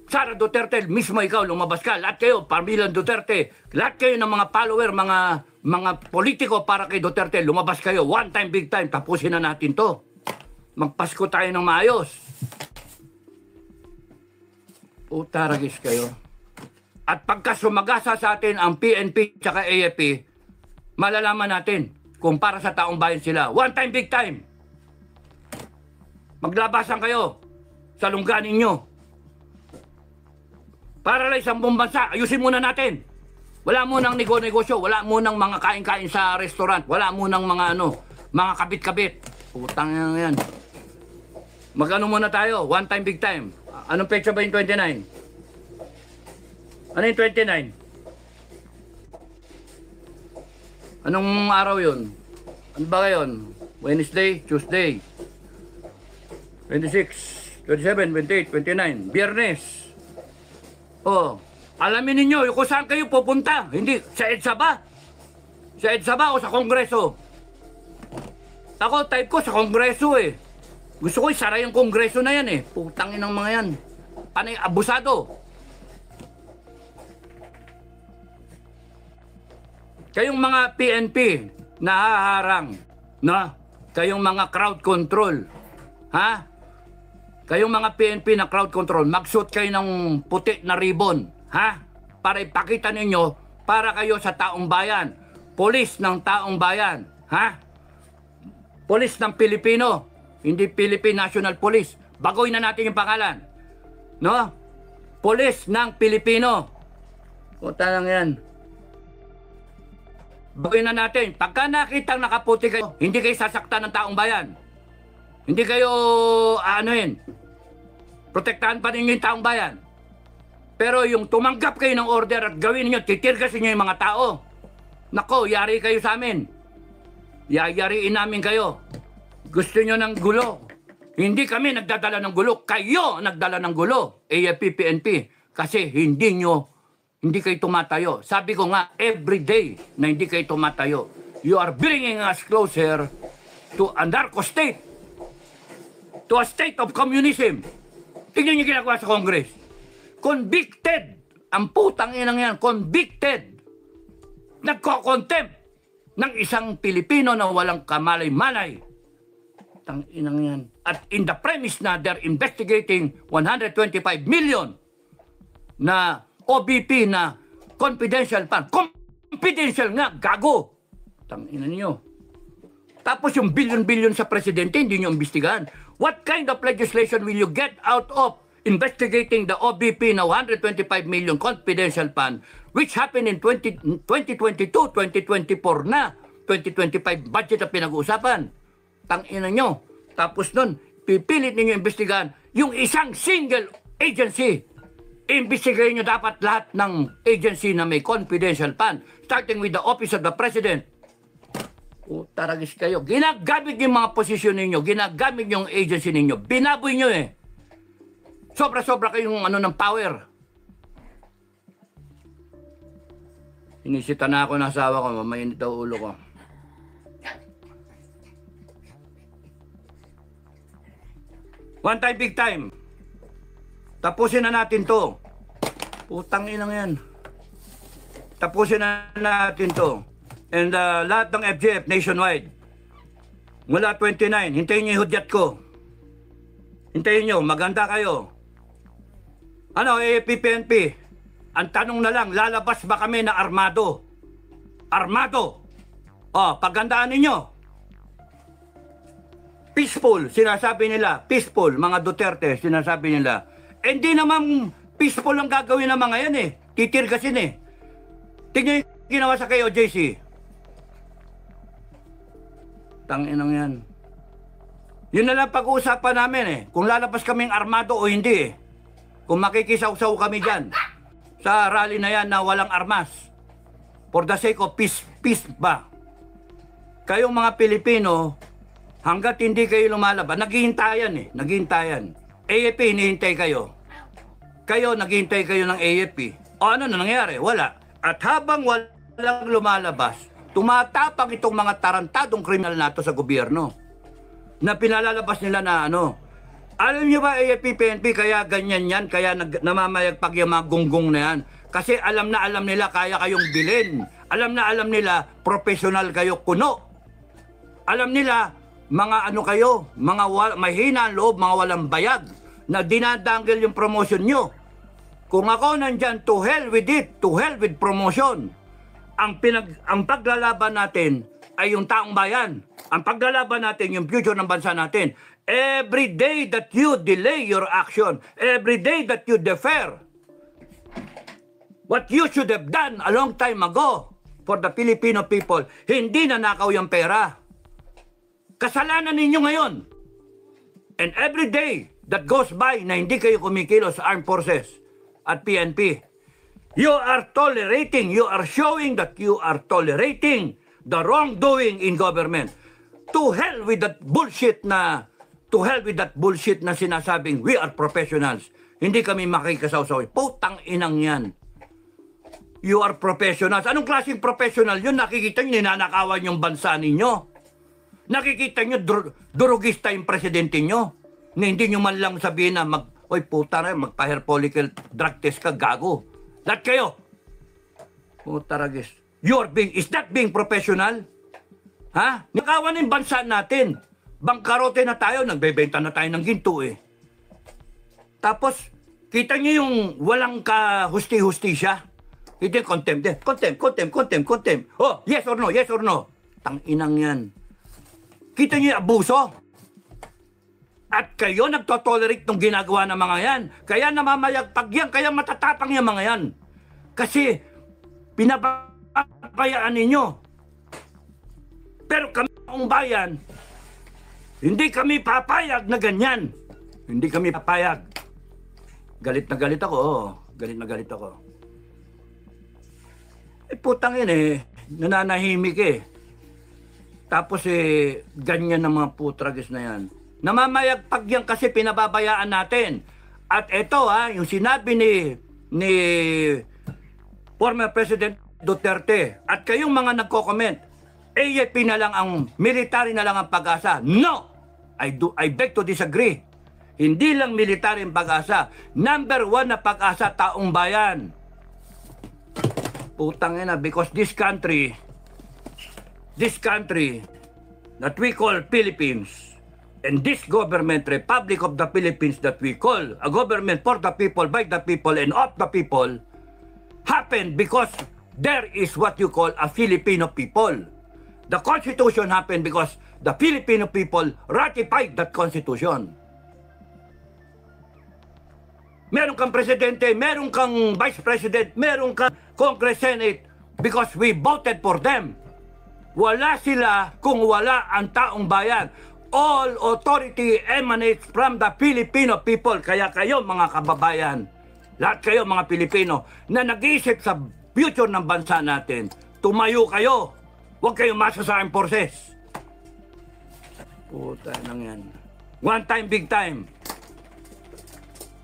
Sara Duterte, mismo ikaw lumabas ka. Lahat kayo, pamilyang Duterte. Lahat kayo ng mga follower, mga politiko para kay Duterte. Lumabas kayo. One time, big time. Tapusin na natin to. Magpasko tayo ng maayos. Utaragis kayo. At pagka sumagasa sa atin ang PNP at AFP, malalaman natin kung para sa taong bayan sila. One time, big time. Maglabasan kayo sa lungga ninyo. Para lang isang buong bansa, ayusin muna natin. Wala munang negosyo, wala munang mga kain-kain sa restaurant, wala munang mga mga kabit-kabit. Putang yan. Magano muna tayo, one time, big time. Anong petsa ba yung 29? Ano yung 29? Anong araw yun? Ano ba ngayon? Wednesday, Tuesday, 26, 27, 28, 29, Biyernes. Alamin ninyo kung saan kayo pupunta. Hindi, sa EDSA ba? Sa EDSA ba o sa Kongreso? Ako, type ko sa Kongreso eh. Gusto ko isara yung Kongreso na yan eh. Putangin ng mga yan. Panay, abusado. Kayong mga PNP, nahaharang, na? Kayong mga crowd control, ha? Kayong mga PNP na crowd control, magsuot kayo ng puti na ribbon, ha? Para ipakita ninyo, para kayo sa taong bayan. Polis ng taong bayan, ha? Polis ng Pilipino, hindi Philippine National Police. Bagoy na natin yung pangalan. No? Polis ng Pilipino. Puta lang yan. Bagoy na natin. Pagka nakitang nakaputi kayo, hindi kayo sasaktan ng taong bayan. Hindi kayo, protektahan pa ninyo yung taong bayan. Pero yung tumanggap kayo ng order at gawin niyo, titirgasin niyo yung mga tao. Nako, yari kayo sa amin. Yayariin namin kayo. Gusto niyo ng gulo. Hindi kami nagdadala ng gulo. Kayo nagdala ng gulo. AFP, PNP. Kasi hindi kayo tumatayo. Sabi ko nga, every day na hindi kayo tumatayo, you are bringing us closer to a narco state. To a state of communism. Tingnan niyo ginagawa sa Congress. Convicted. Ang putang inang yan, convicted. Nagko-contempt ng isang Pilipino na walang kamalay-malay. Tang inang yan. At in the premise na they're investigating 125 million na OBP na confidential fund. Confidential nga, gago. Tang ina niyo. Tapos yung billion-billion sa presidente, hindi niyo imbestigahan. What kind of legislation will you get out of investigating the OBP na 125 million confidential fund which happened in 2022, 2024 na, 2025 budget na pinag-uusapan. Tangina nyo. Tapos nun, pipilit ninyo imbestigahan yung isang single agency. Imbestigahin nyo dapat lahat ng agency na may confidential fund, starting with the Office of the President. Taragis kayo. Ginagamit yung mga posisyon ninyo, ginagamit yung agency ninyo, binaboy nyo eh. Sobra-sobra kayong ng power. Inisita na ako ng asawa ko, mamainit daw ulo ko. One time, big time. Tapusin na natin to. Putang inang yan. Tapusin na natin to. And lahat ng FGF nationwide. Mula 29, hintayin nyo yung hudyat ko. Hintayin nyo, maganda kayo. AFP, PNP. Ang tanong na lang, lalabas ba kami na armado? Armado! Pagandaan ninyo. Peaceful, sinasabi nila. Peaceful, mga Duterte, sinasabi nila. Hindi naman peaceful ang gagawin ng mga yan eh. Titirgasin eh. Tingnan yung ginawa sa kayo, JC. Tanginang yan. Yun na lang pag-uusapan namin eh. Kung lalabas kaming armado o hindi eh. Kung makikisaw-saw kami dyan sa rally na yan na walang armas. For the sake of peace, peace ba? Kayong mga Pilipino, hanggat hindi kayo lumalabas, naghihintayan eh, naghihintayan. AFP, hinihintay kayo. Kayo, naghihintay kayo ng AFP. O ano na nangyari? Wala. At habang walang lumalabas, tumatapang itong mga tarantadong kriminal nato sa gobyerno na pinalalabas nila na ano. Alam niyo ba, AFP, PNP, kaya ganyan yan, kaya namamayagpag yung mga gunggong na yan. Kasi alam na alam nila kaya kayong bilhin. Alam na alam nila, professional kayo kuno. Alam nila, mga ano kayo, mga mahina ang loob, mga walang bayag, na dinadanggel yung promotion nyo. Kung ako nandyan, to hell with it, to hell with promotion. Ang paglalaban natin ay yung taong bayan. Ang paglalaban natin, yung future ng bansa natin. Every day that you delay your action, every day that you defer, what you should have done a long time ago for the Filipino people, hindi nanakaw yung pera. Kasalanan ninyo ngayon. And every day that goes by na hindi kayo kumikilos sa armed forces at PNP, you are tolerating, you are showing that you are tolerating the wrongdoing in government. To hell with that bullshit na sinasabing we are professionals. Hindi kami makikasaw-saw. Putang inang yan. You are professionals. Anong klaseng professional yun? Nakikita nyo, ninanakawan yung bansa ninyo. Nakikita nyo, durugista yung presidente nyo. Na hindi nyo man lang sabihin na, oy puta na, magpa-hair follicle drug test ka, gago. Lahat kayo. Puta ragis. Is that being professional? Ha? Nakawan yung bansa natin. Bangkarote na tayo, nagbebenta na tayo ng ginto eh. Tapos, kita nyo yung walang kahusti-hustisya. Hindi contempt. Contempt. Oh, yes or no, yes or no. Tanginang yan. Kita niyo yung abuso? At kayo nagtotolerate ng ginagawa ng mga yan. Kaya namamayagpag yan, kaya matatapang yung mga yan. Kasi pinapabayaan ninyo. Pero kami ang bayan, hindi kami papayag na ganyan. Hindi kami papayag. Galit na galit ako, Galit na galit ako. Putang yun nananahimik Tapos ganyan ng mga putragis na yan. Namamayagpag yan kasi pinababayaan natin. At ito yung sinabi ni former President Duterte at kayong mga nagko-comment, AFP na lang ang, military na lang ang pag-asa. No! I beg to disagree. Hindi lang military ang pag-asa. Number 1 na pag-asa, taong bayan. Putang ina, because this country that we call Philippines, and this government, Republic of the Philippines that we call a government for the people, by the people, and of the people, happened because there is what you call a Filipino people. The Constitution happened because the Filipino people ratified that Constitution. Meron kang presidente, meron kang vice president, meron kang Congress, Senate, because we voted for them. Wala sila kung wala ang taong bayan. All authority emanates from the Filipino people. Kaya kayo mga kababayan, lahat kayo mga Pilipino na nag-iisip sa future ng bansa natin, tumayo kayo. Huwag kayong masa sa armed forces. Puta nang yan. One time, big time.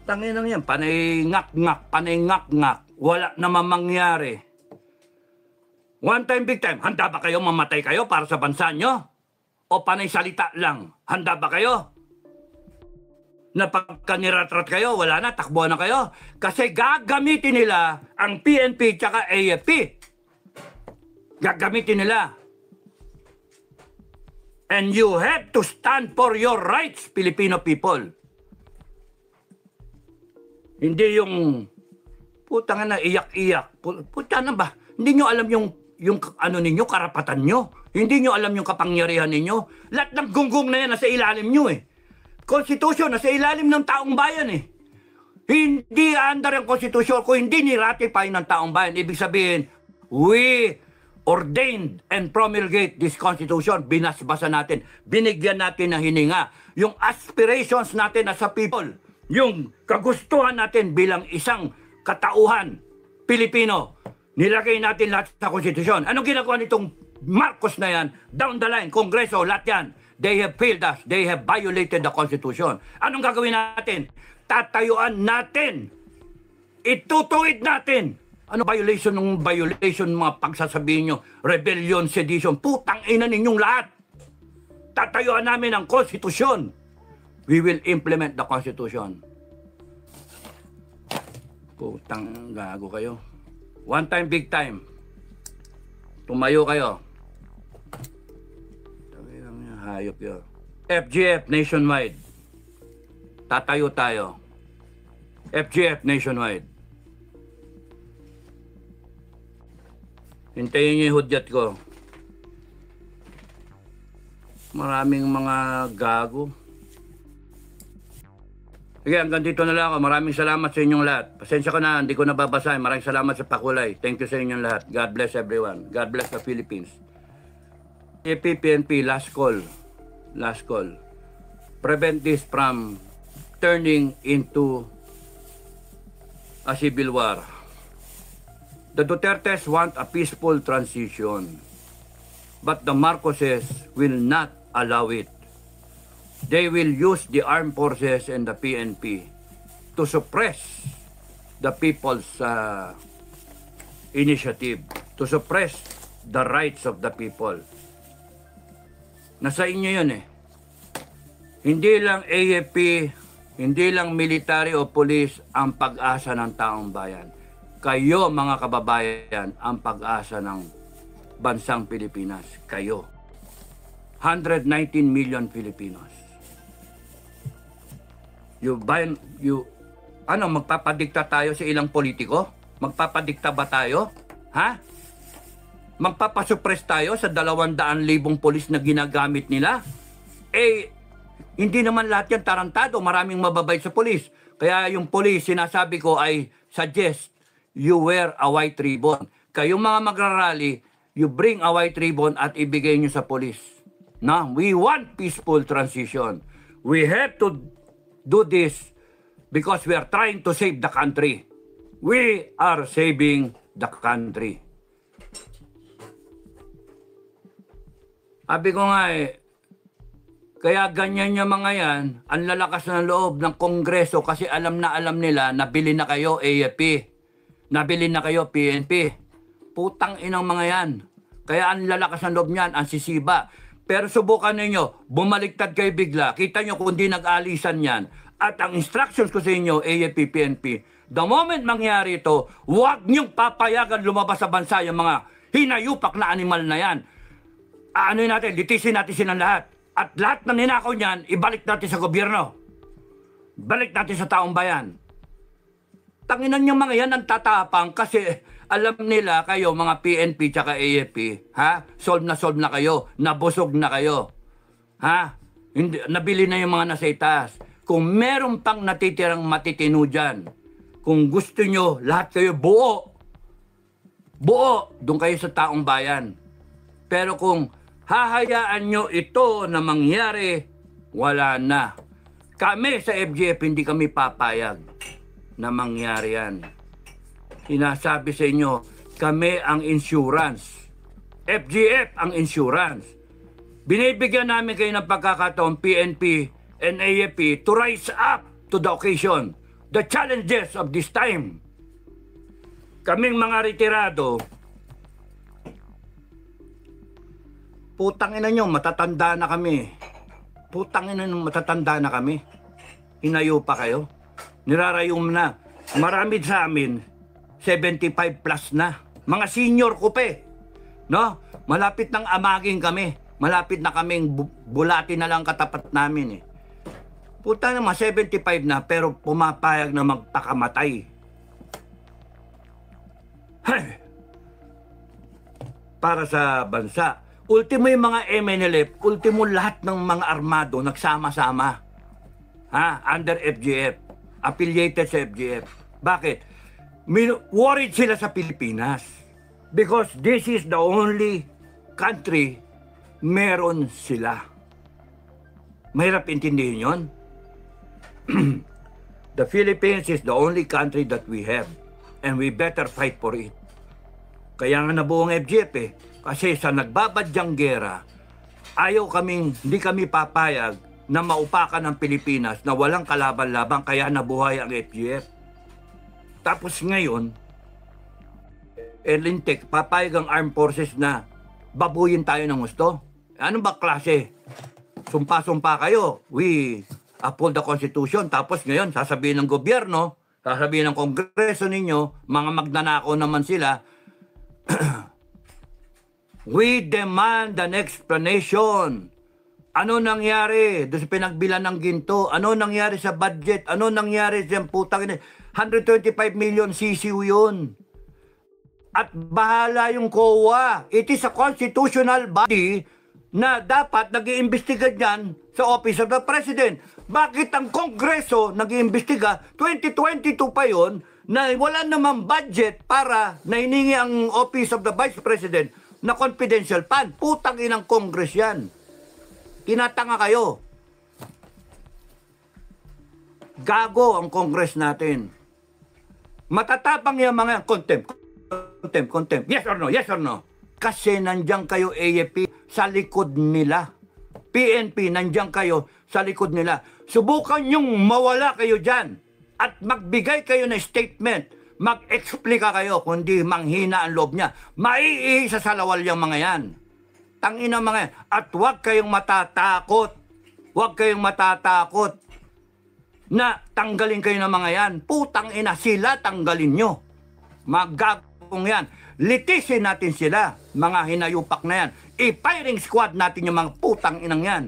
Tangin nang yan. Panay ngak-ngak. Wala naman mangyari. One time, big time. Handa ba kayo mamatay kayo para sa bansa nyo? O panay salita lang? Handa ba kayo? Na pagka niratrat kayo, wala na, takbo na kayo. Kasi gagamitin nila ang PNP tsaka AFP. Gagamitin nila. And you have to stand for your rights, Filipino people. Hindi yung putang na iyak-iyak. Puta na ba? Hindi nyo alam yung ano ninyo, karapatan nyo. Hindi nyo alam yung kapangyarihan ninyo. Lahat ng gunggong na yan nasa ilalim nyo Constitution, nasa ilalim ng taong bayan Hindi under ang konstitusyon kung hindi ni-ratify ng taong bayan. Ibig sabihin, we ordained and promulgate this constitution. Binasbasa natin, binigyan natin ng hininga. Yung aspirations natin as a people, yung kagustuhan natin bilang isang katauhan Pilipino, nilagay natin lahat sa konstitusyon. Anong ginagawa nitong Marcos na yan? Down the line, Kongreso, lahat yan. They have failed us. They have violated the Constitution. Anong gagawin natin? Tatayuan natin. Itutuwid natin. Ano violation ng violation mga pagsasabihin nyo? Rebellion, sedition. Putang ina ninyong lahat. Tatayuan namin ang Constitution. We will implement the Constitution. Putang gago kayo. One time, big time. Tumayo kayo. Hayop yun. FGF nationwide. Tatayo tayo. FGF nationwide. Hintayin niyo yung hudyat ko. Maraming mga gago. Sige, hanggang dito na lang ako. Maraming salamat sa inyong lahat. Pasensya ko na, hindi ko nababasahin. Maraming salamat sa pakulay. Thank you sa inyong lahat. God bless everyone. God bless the Philippines. PNP, last call. Last call. Prevent this from turning into a civil war. The Dutertes want a peaceful transition, but the Marcoses will not allow it. They will use the armed forces and the PNP to suppress the people's initiative, to suppress the rights of the people. Nasa inyo yun eh. Hindi lang AFP, hindi lang military o police ang pag-asa ng taong bayan. Kayo mga kababayan ang pag-asa ng bansang Pilipinas. Kayo. 119 million Filipinos. Magpapadikta tayo sa ilang politiko? Magpapadikta ba tayo? Ha? Magpapasuppress tayo sa 200,000 polis na ginagamit nila? Hindi naman lahat yan tarantado. Maraming mababait sa polis. Kaya yung polis, sinasabi ko ay suggest you wear a white ribbon. Kayong mga magrarally, you bring a white ribbon at ibigay nyo sa polis. Na, we want peaceful transition. We have to do this because we are trying to save the country. We are saving the country. Sabi ko nga kaya ganyan yung mga yan, ang lalakas ng loob ng Kongreso kasi alam na alam nila, nabili na kayo AFP, nabili na kayo PNP. Putang inang mga yan. Kaya ang lalakas ng loob niyan, ang sisiba. Pero subukan ninyo, bumaliktad kayo bigla. Kita nyo kung di nag-alisan yan. At ang instructions ko sa inyo, AFP, PNP, the moment mangyari ito, huwag niyong papayagan lumabas sa bansa yung mga hinayupak na animal na yan. Ano natin, litisin natin silang lahat. At lahat na ninakaw niyan, ibalik natin sa gobyerno. Balik natin sa taong bayan. Tanginan yung mga yan ang tatapang kasi alam nila kayo, mga PNP tsaka AFP, ha? Solve na kayo. Nabusog na kayo. Ha? Hindi, nabili na yung mga nasa itaas. Kung meron pang natitirang matitino dyan, kung gusto nyo, lahat kayo buo. Buo, doon kayo sa taong bayan. Pero kung hahayaan nyo ito na mangyari, wala na. Kami sa FGF, hindi kami papayag na mangyari yan. Sinasabi sa inyo, kami ang insurance. FGF ang insurance. Binibigyan namin kayo ng pagkakataon, PNP and AFP, to rise up to the occasion, the challenges of this time. Kaming mga retirado, putang ina nyo, matatanda na kami. Putang ina nyo, matatanda na kami. Hinayo pa kayo. Nirarayom na. Marami sa amin, 75 plus na. Mga senior ko pa. No? Malapit nang amaging kami. Malapit na kaming bulati na lang katapat namin Putang ina, 75 na pero pumapayag na magpakamatay. Hey! Para sa bansa. Ultimo yung mga MNLF, ultimo lahat ng mga armado nagsama-sama. Ha? Under FGF. affiliated sa FGF. Bakit? Worried sila sa Pilipinas. Because this is the only country meron sila. Mahirap intindihin yun. The Philippines is the only country that we have. And we better fight for it. Kaya nga nabuo ang FGF eh. Kasi sa nagbabadyang gera, hindi kami papayag na maupakan ng Pilipinas na walang kalaban-laban, kaya nabuhay ang FGF. Tapos ngayon, Lintek, papayag ang armed forces na babuyin tayo ng gusto. Ano ba klase? Sumpa-sumpa kayo. We uphold the Constitution. Tapos ngayon, sasabihin ng gobyerno, sasabihin ng Kongreso ninyo, mga magnanakaw naman sila, we demand an explanation. Ano nangyari doon sa pinagbilan ng ginto? Ano nangyari sa budget? Ano nangyari sa putang ina? 125 million CCU yun. At bahala yung COA. It is a constitutional body na dapat nag-iimbestiga dyan sa Office of the President. Bakit ang Kongreso nag-iimbestiga? 2022 pa yon na wala namang budget para nainingi ang Office of the Vice President na confidential fund. Putang inang Congress yan. Tinatanga kayo. Gago ang Congress natin. Matatapang yung mga contempt. Yes or no? Yes or no? Kasi nandiyan kayo AFP sa likod nila. PNP, nandiyan kayo sa likod nila. Subukan yung mawala kayo dyan at magbigay kayo ng statement. Mag-explika kayo kundi manghina ang loob niya. Maiisa sa lawal yung mga yan. Tangina mga yan. At huwag kayong matatakot. Huwag kayong matatakot na tanggalin kayo ng mga yan. Putang ina, sila tanggalin nyo. Magagong yan. Litisin natin sila, mga hinayupak na yan. I-firing squad natin yung mga putang inang yan.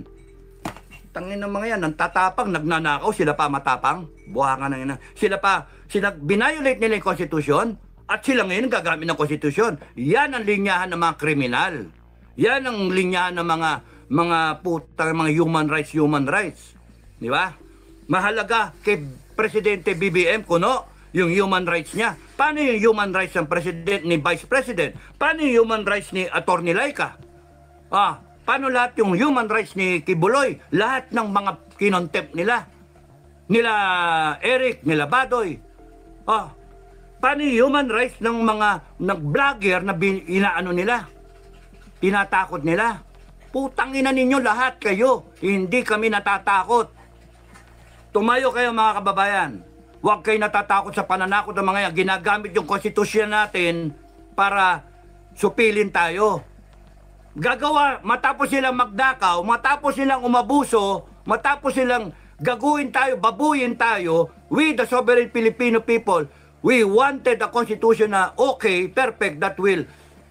Tangin ng mga yan, nang tatapang, nagnanakaw, sila pa matapang. Buha ka na yan. Sila binayolate nila yung konstitusyon at sila ngayon gagamit ng konstitusyon. Yan ang linyahan ng mga kriminal. Yan ang linyahan ng mga putang, mga human rights. Di ba? Mahalaga kay Presidente BBM kuno yung human rights niya. Paano yung human rights ng President ni Vice President? Paano yung human rights ni Atty. Laika? Paano lahat yung human rights ni Kibuloy? Lahat ng mga kinontempt nila. Nila Eric, nila Badoy. Paano yung human rights ng mga vlogger na inaano nila? Tinatakot nila. Putang ina ninyo lahat kayo. Hindi kami natatakot. Tumayo kayo mga kababayan. Huwag kayo natatakot sa pananakot ng mga yan. Ginagamit yung konstitusyon natin para supilin tayo. Gagawa, matapos silang magdakaw, matapos silang umabuso, matapos silang gaguin tayo, babuyin tayo, we the sovereign Filipino people, we wanted a constitution na okay, perfect, that will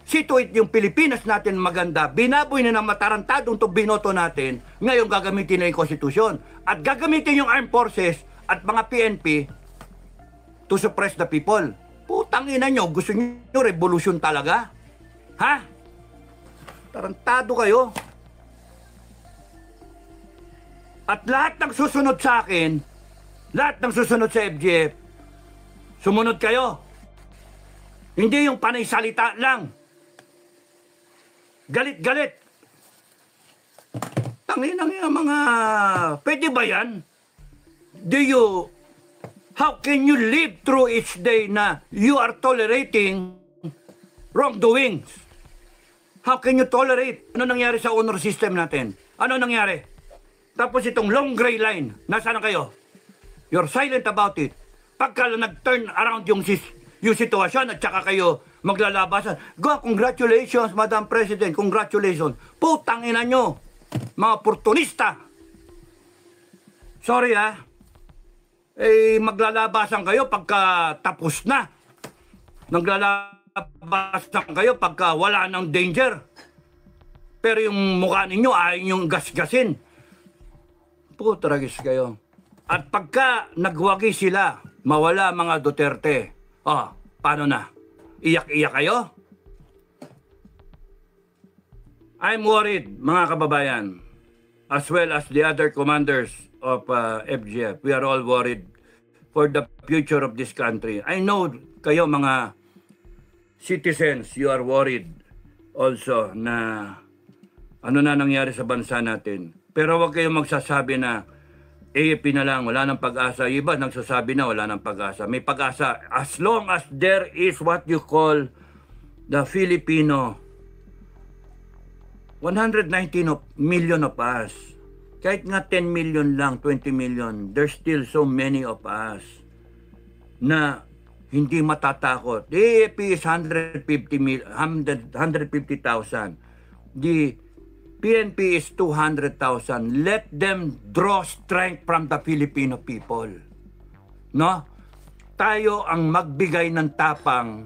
situate yung Pilipinas natin maganda. Binaboy na ng matarantadong to binoto natin, ngayon gagamitin na yung konstitusyon. At gagamitin yung armed forces at mga PNP to suppress the people. Putang ina nyo, gusto nyo revolution talaga? Ha? Tarantado kayo. At lahat ng susunod sa akin, lahat ng susunod sa FGF, sumunod kayo. Hindi yung panay salita lang. Galit-galit. Tanginang yung mga, pwede ba yan? How can you live through each day na you are tolerating wrongdoings? How can you tolerate? Ano nangyari sa honor system natin? Ano nangyari? Tapos itong long gray line, nasaan na kayo? You're silent about it. Pagka nag-turn around yung sitwasyon at saka kayo maglalabasan, congratulations, Madam President, congratulations. Putang ina nyo, mga oportunista. Sorry maglalabasan kayo pagka tapos na. Naglalabasan kayo pagka wala ng danger. Pero yung mukha ninyo ayaw yung gasgasin. Putragis kayo. At pagka nagwagi sila, mawala mga Duterte. Paano na? Iyak-iyak kayo? I'm worried, mga kababayan, as well as the other commanders of FGF. We are all worried for the future of this country. I know kayo mga citizens, you are worried also na ano na nangyari sa bansa natin. Pero wag kayong magsasabi na AFP na lang, wala nang pag-asa. Iba nagsasabi na wala nang pag-asa. May pag-asa as long as there is what you call the Filipino 119 million of us. Kahit nga 10 million lang, 20 million, there's still so many of us na hindi matatakot. The AFP is 150,000. The PNP is 200,000. Let them draw strength from the Filipino people. No? Tayo ang magbigay ng tapang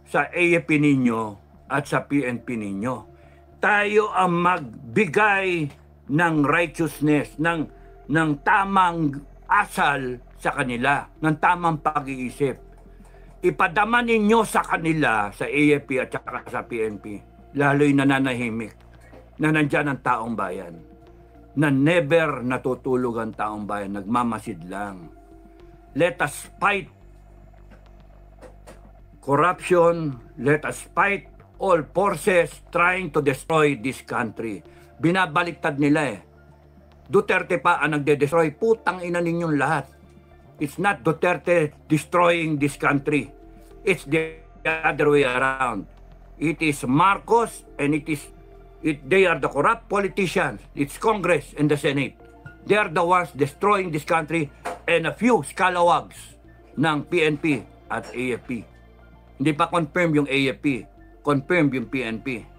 sa AFP ninyo at sa PNP ninyo. Tayo ang magbigay ng righteousness, ng tamang asal sa kanila, ng tamang pag-iisip. Ipadama ninyo sa kanila, sa AFP at saka sa PNP, lalo'y nananahimik, na nandyan ang taong bayan, na never natutulog ang taong bayan, nagmamasid lang. Let us fight corruption, let us fight all forces trying to destroy this country. Binabaliktad nila Duterte pa ang nagde-destroy. Putang ina ninyong lahat. It's not Duterte destroying this country. It's the other way around. It is Marcos and they are the corrupt politicians. It's Congress and the Senate. They are the ones destroying this country and a few scalawags ng PNP at AFP. Hindi pa confirm yung AFP. Confirm yung PNP.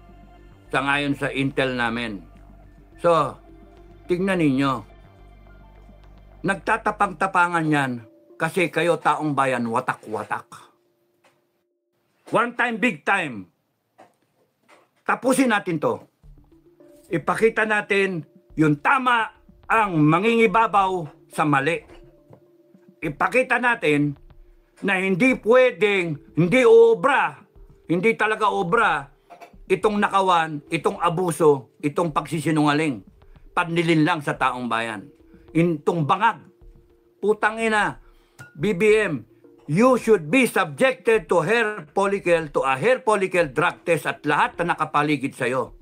Sa ngayon sa intel namin. So, tignan ninyo. Nagtatapang-tapangan yan kasi kayo taong bayan watak-watak. One time, big time. Tapusin natin to. Ipakita natin yung tama ang mangingibabaw sa mali. Ipakita natin na hindi pwedeng, hindi obra, hindi talaga obra itong nakawan, itong abuso, itong pagsisinungaling. Panlilin lang sa taong bayan. Itong bangag. Putang ina, BBM, you should be subjected to hair follicle, to a hair follicle drug test at lahat na nakapaligid sa'yo.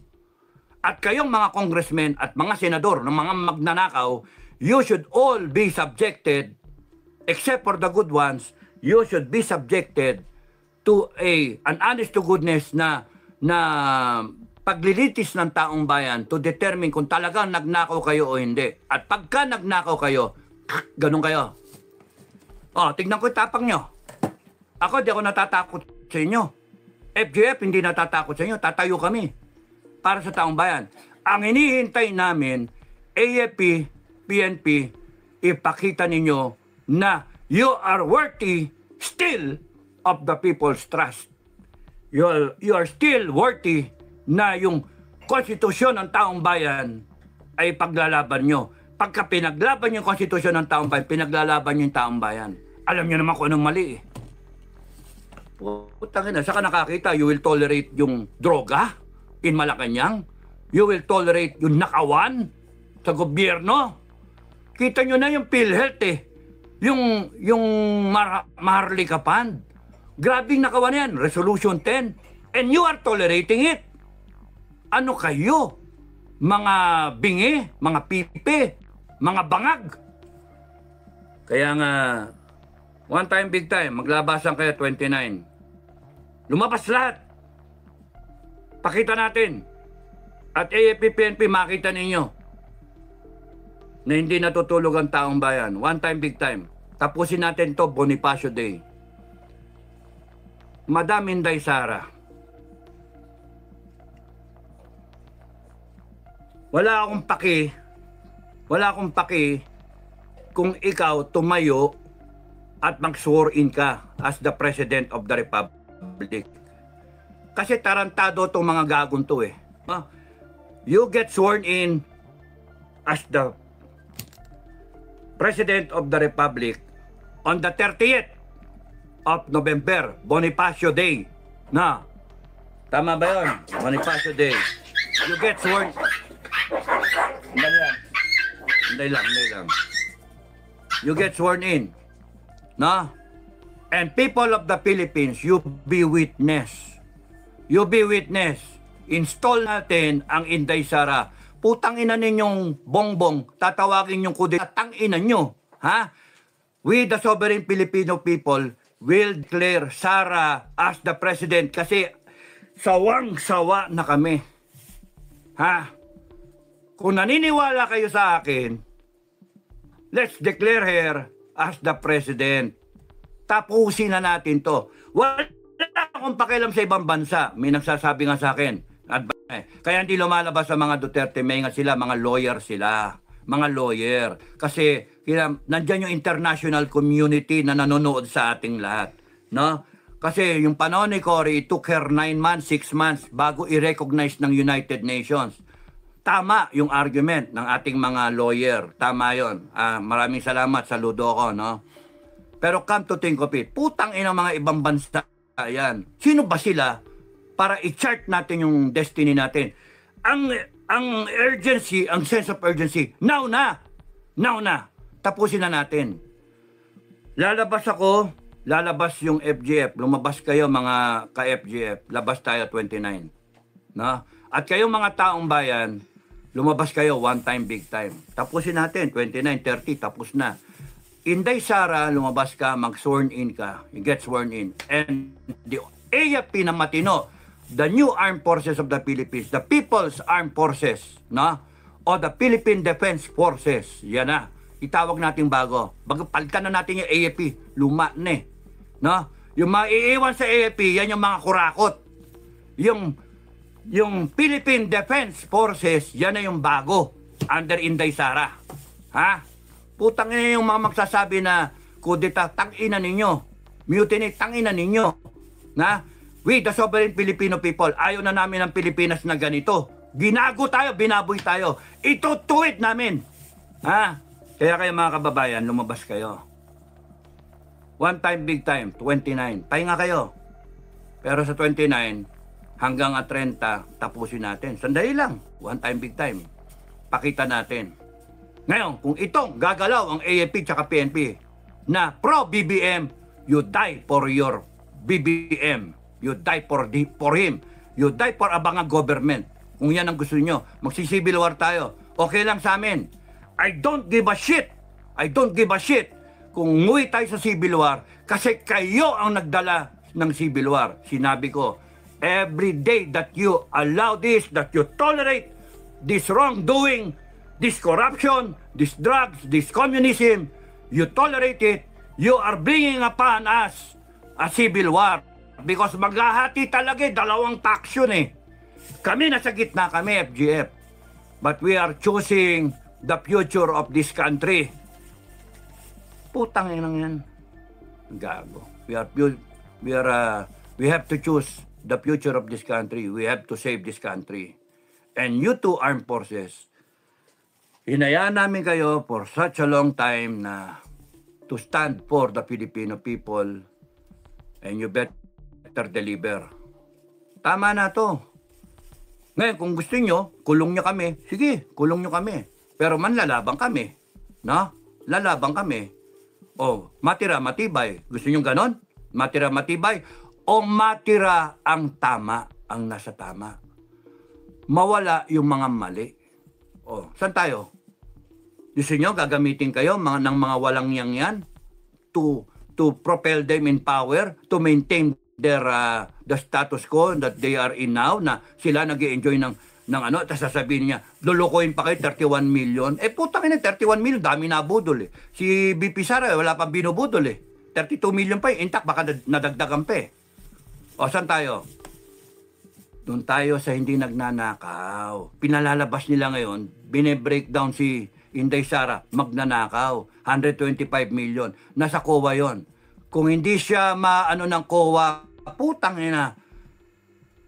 At kayong mga congressmen at mga senador ng mga magnanakaw, you should all be subjected, except for the good ones, you should be subjected to an honest to goodness na paglilitis ng taong bayan to determine kung talagang nagnakaw kayo o hindi. At pagka nagnakaw kayo, ganun kayo. Tignan ko yung tapang nyo. Ako, di ako natatakot sa inyo. FGF, hindi natatakot sa inyo. Tatayo kami para sa taong bayan. Ang hinihintay namin, AFP, PNP, ipakita ninyo na you are worthy still of the people's trust. You are still worthy na yung konstitusyon ng taong bayan ay paglalaban nyo. Pagka pinaglaban yung konstitusyon ng taong bayan, pinaglalaban nyo yung taong bayan. Alam nyo naman kung anong mali Putang ina, saka nakakita, you will tolerate yung droga in Malacanang? You will tolerate yung nakawan sa gobyerno? Kita nyo na yung PhilHealth Yung Maharlika Fund. Grabing nakawan yan, Resolution 10. And you are tolerating it. Ano kayo? Mga bingi, mga pipi, mga bangag. Kaya nga, one time, big time, maglabasan kayo 29. Lumabas lahat. Pakita natin. At AFP, PNP, makita ninyo na hindi natutulog ang taong bayan. One time, big time. Tapusin natin to Bonifacio Day. Madam Inday Sara, wala akong paki kung ikaw tumayo at mag-swear in ka as the President of the Republic. Kasi tarantado itong mga gagong to You get sworn in as the President of the Republic on the 30th of November, Bonifacio Day. Na, tama ba yun? Bonifacio Day. You get sworn. Hindi lang. You get sworn in No? And people of the Philippines, you be witness. You be witness. Install natin ang Inday Sara. Putang ina ninyong bongbong, tatawagin yung kudeta, tang ina nyo. Ha? We, the sovereign Filipino people, will declare Sara as the president kasi sawang-sawa na kami. Ha? Kung naniniwala kayo sa akin, let's declare her as the president. Tapusin na natin to. Wala akong pakialam sa ibang bansa. May nagsasabi nga sa akin. Kaya hindi lumalabas sa mga Duterte, may nga sila, mga lawyer sila. Mga lawyer. Kasi nandyan yung international community na nanonood sa ating lahat. No? Kasi yung panahon ni Cory, it took her 9 months, 6 months bago i-recognize ng United Nations. Tama yung argument ng ating mga lawyer. Tama yun. Maraming salamat, saludo ko, no? Pero come to think of it, putang ina mga ibang bansa yan. Sino ba sila para i-chart natin yung destiny natin? Ang urgency, ang sense of urgency, now na! Now na! Tapusin na natin. Lalabas ako, lalabas yung FGF. Lumabas kayo mga ka-FGF. Labas tayo 29. No? At kayong mga taong bayan, lumabas kayo one time, big time. Tapusin natin, 29, 30, tapos na. Inday Sara, lumabas ka, mag-sworn in ka. You get sworn in. And the AFP na matino, the new armed forces of the Philippines, the People's Armed Forces, no? O the Philippine Defense Forces, yan na. Itawag natin bago. Palitan na natin yung AFP, luma na eh. No? Yung mga iiwan sa AFP, yan yung mga kurakot. Yung Philippine Defense Forces, yan na yung bago under Inday Sara. Ha? Putang ina yung mga magsasabi na kudeta, tangina ninyo. Mutiny, tangina ninyo. Na? We, the sovereign Filipino people, ayaw na namin ng Pilipinas na ganito. Ginago tayo, binaboy tayo. Itutuwid namin. Ha? Kaya kayo mga kababayan, lumabas kayo. One time, big time, 29. Pahinga kayo. Pero sa 29, hanggang 30, tapusin natin. Sandali lang. One time, big time. Pakita natin. Ngayon, kung itong gagalaw ang AFP tsaka PNP na pro-BBM, you die for your BBM. You die for him. You die for abangang government. Kung yan ang gusto niyo, magsisibil war tayo. Okay lang sa amin. I don't give a shit. I don't give a shit kung umuwi tayo sa civil war kasi kayo ang nagdala ng civil war. Sinabi ko, every day that you allow this, that you tolerate this wrongdoing, this corruption, this drugs, this communism, you tolerate it, you are bringing upon us a civil war. Because maghahati talaga dalawang faction eh. Kami nasa gitna kami, FGF. But we are choosing the future of this country. Putang ina yan. Gago. We have to choose the future of this country. We have to save this country. And you two armed forces, hinayaan namin kayo for such a long time na to stand for the Filipino people and you better deliver. Tama na to. Ngayon, kung gusto nyo, kulong nyo kami. Sige, kulong nyo kami. Pero manlalabang kami. No? Lalabang kami. O, matira, matibay. Gusto nyo ganon? Matira, matibay. O matira ang tama, ang nasa tama. Mawala yung mga mali. O, saan tayo? Gusto nyo gagamitin kayo ng mga walang yang yan to propel them in power, to maintain their the status quo that they are in now, na sila nag-i-enjoy ng ano, tapos sasabihin niya, lulukoyin pa kayo 31 million. Eh putang ina, 31 million, dami na budol eh. Si BP Sara, wala pa binubudol eh. 32 million pa eh, intact, baka nadagdagan pa eh. O, saan tayo? Doon tayo sa hindi nagnanakaw. Pinalalabas nila ngayon, bine-breakdown si Inday Sara, magnanakaw. 125 million. Nasa COA yon. Kung hindi siya maano ng COA, putang ina,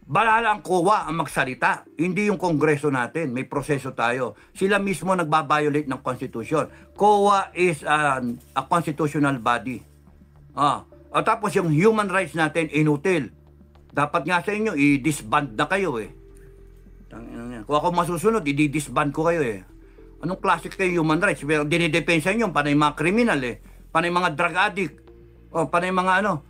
balala ang COA ang magsalita. Hindi yung kongreso natin. May proseso tayo. Sila mismo nagbabiolate ng Constitution. COA is a constitutional body. Tapos yung human rights natin, inutil. Dapat nga sa inyo, i-disband na kayo eh. Kung ako masusunod, i-disband ko kayo eh. Anong classic kayo human rights? Pero dinidepensa nyo, panay mga kriminal eh. Panay mga drug addict. O, panay mga ano,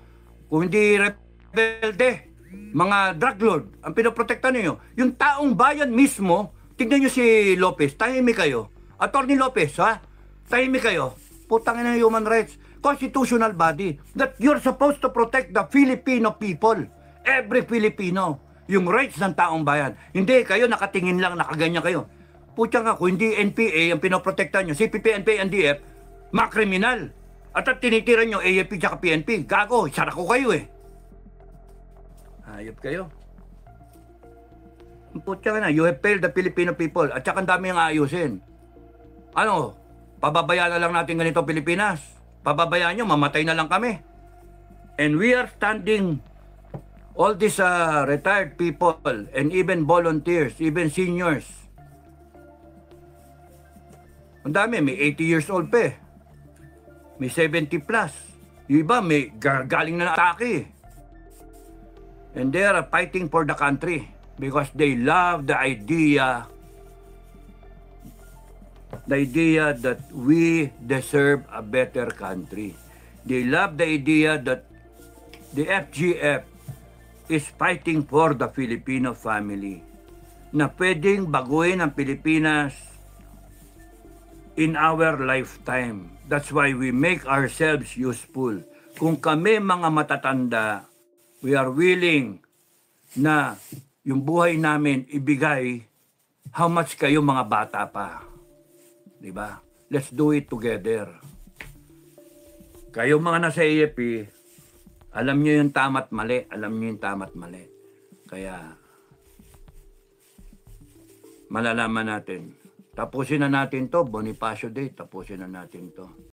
kung hindi rebelde, mga drug lord, ang pinoprotekta ninyo. Yung taong bayan mismo, tignan nyo si Lopez, tahimik kayo. Attorney Lopez, ha? Tahimik kayo. Putang ina ng human rights. Constitutional body that you're supposed to protect the Filipino people. Every Filipino. Yung rights ng taong bayan. Hindi, kayo nakatingin lang, nakaganyan kayo. Putya nga, kung hindi NPA ang pinoprotekta nyo, CPP, NPA, NDF, mga kriminal. At tinitira nyo AFP at PNP. Gago, sara ko kayo eh. Hayop kayo. Putya ka na, you have failed the Filipino people. At saka ang dami yung aayusin. Ano, pababayaan na lang natin ganito Pilipinas. Pababayaan nyo, mamatay na lang kami. And we are standing, all these retired people, and even volunteers, even seniors. Ang dami, may 80 years old pa eh. May 70 plus. Yung iba, may galing na atake. And they are fighting for the country because they love the idea that we deserve a better country. They love the idea that the FGF is fighting for the Filipino family. Na pwedeng baguhin ang Pilipinas in our lifetime. That's why we make ourselves useful. Kung kami mga matatanda, we are willing na yung buhay namin ibigay, how much kayo mga bata pa? Diba? Let's do it together. Kayo mga nasa AFP, alam nyo yung tama't mali. Alam nyo yung tama't mali. Kaya, malalaman natin. Tapusin na natin to. Bonifacio Day, tapusin na natin to.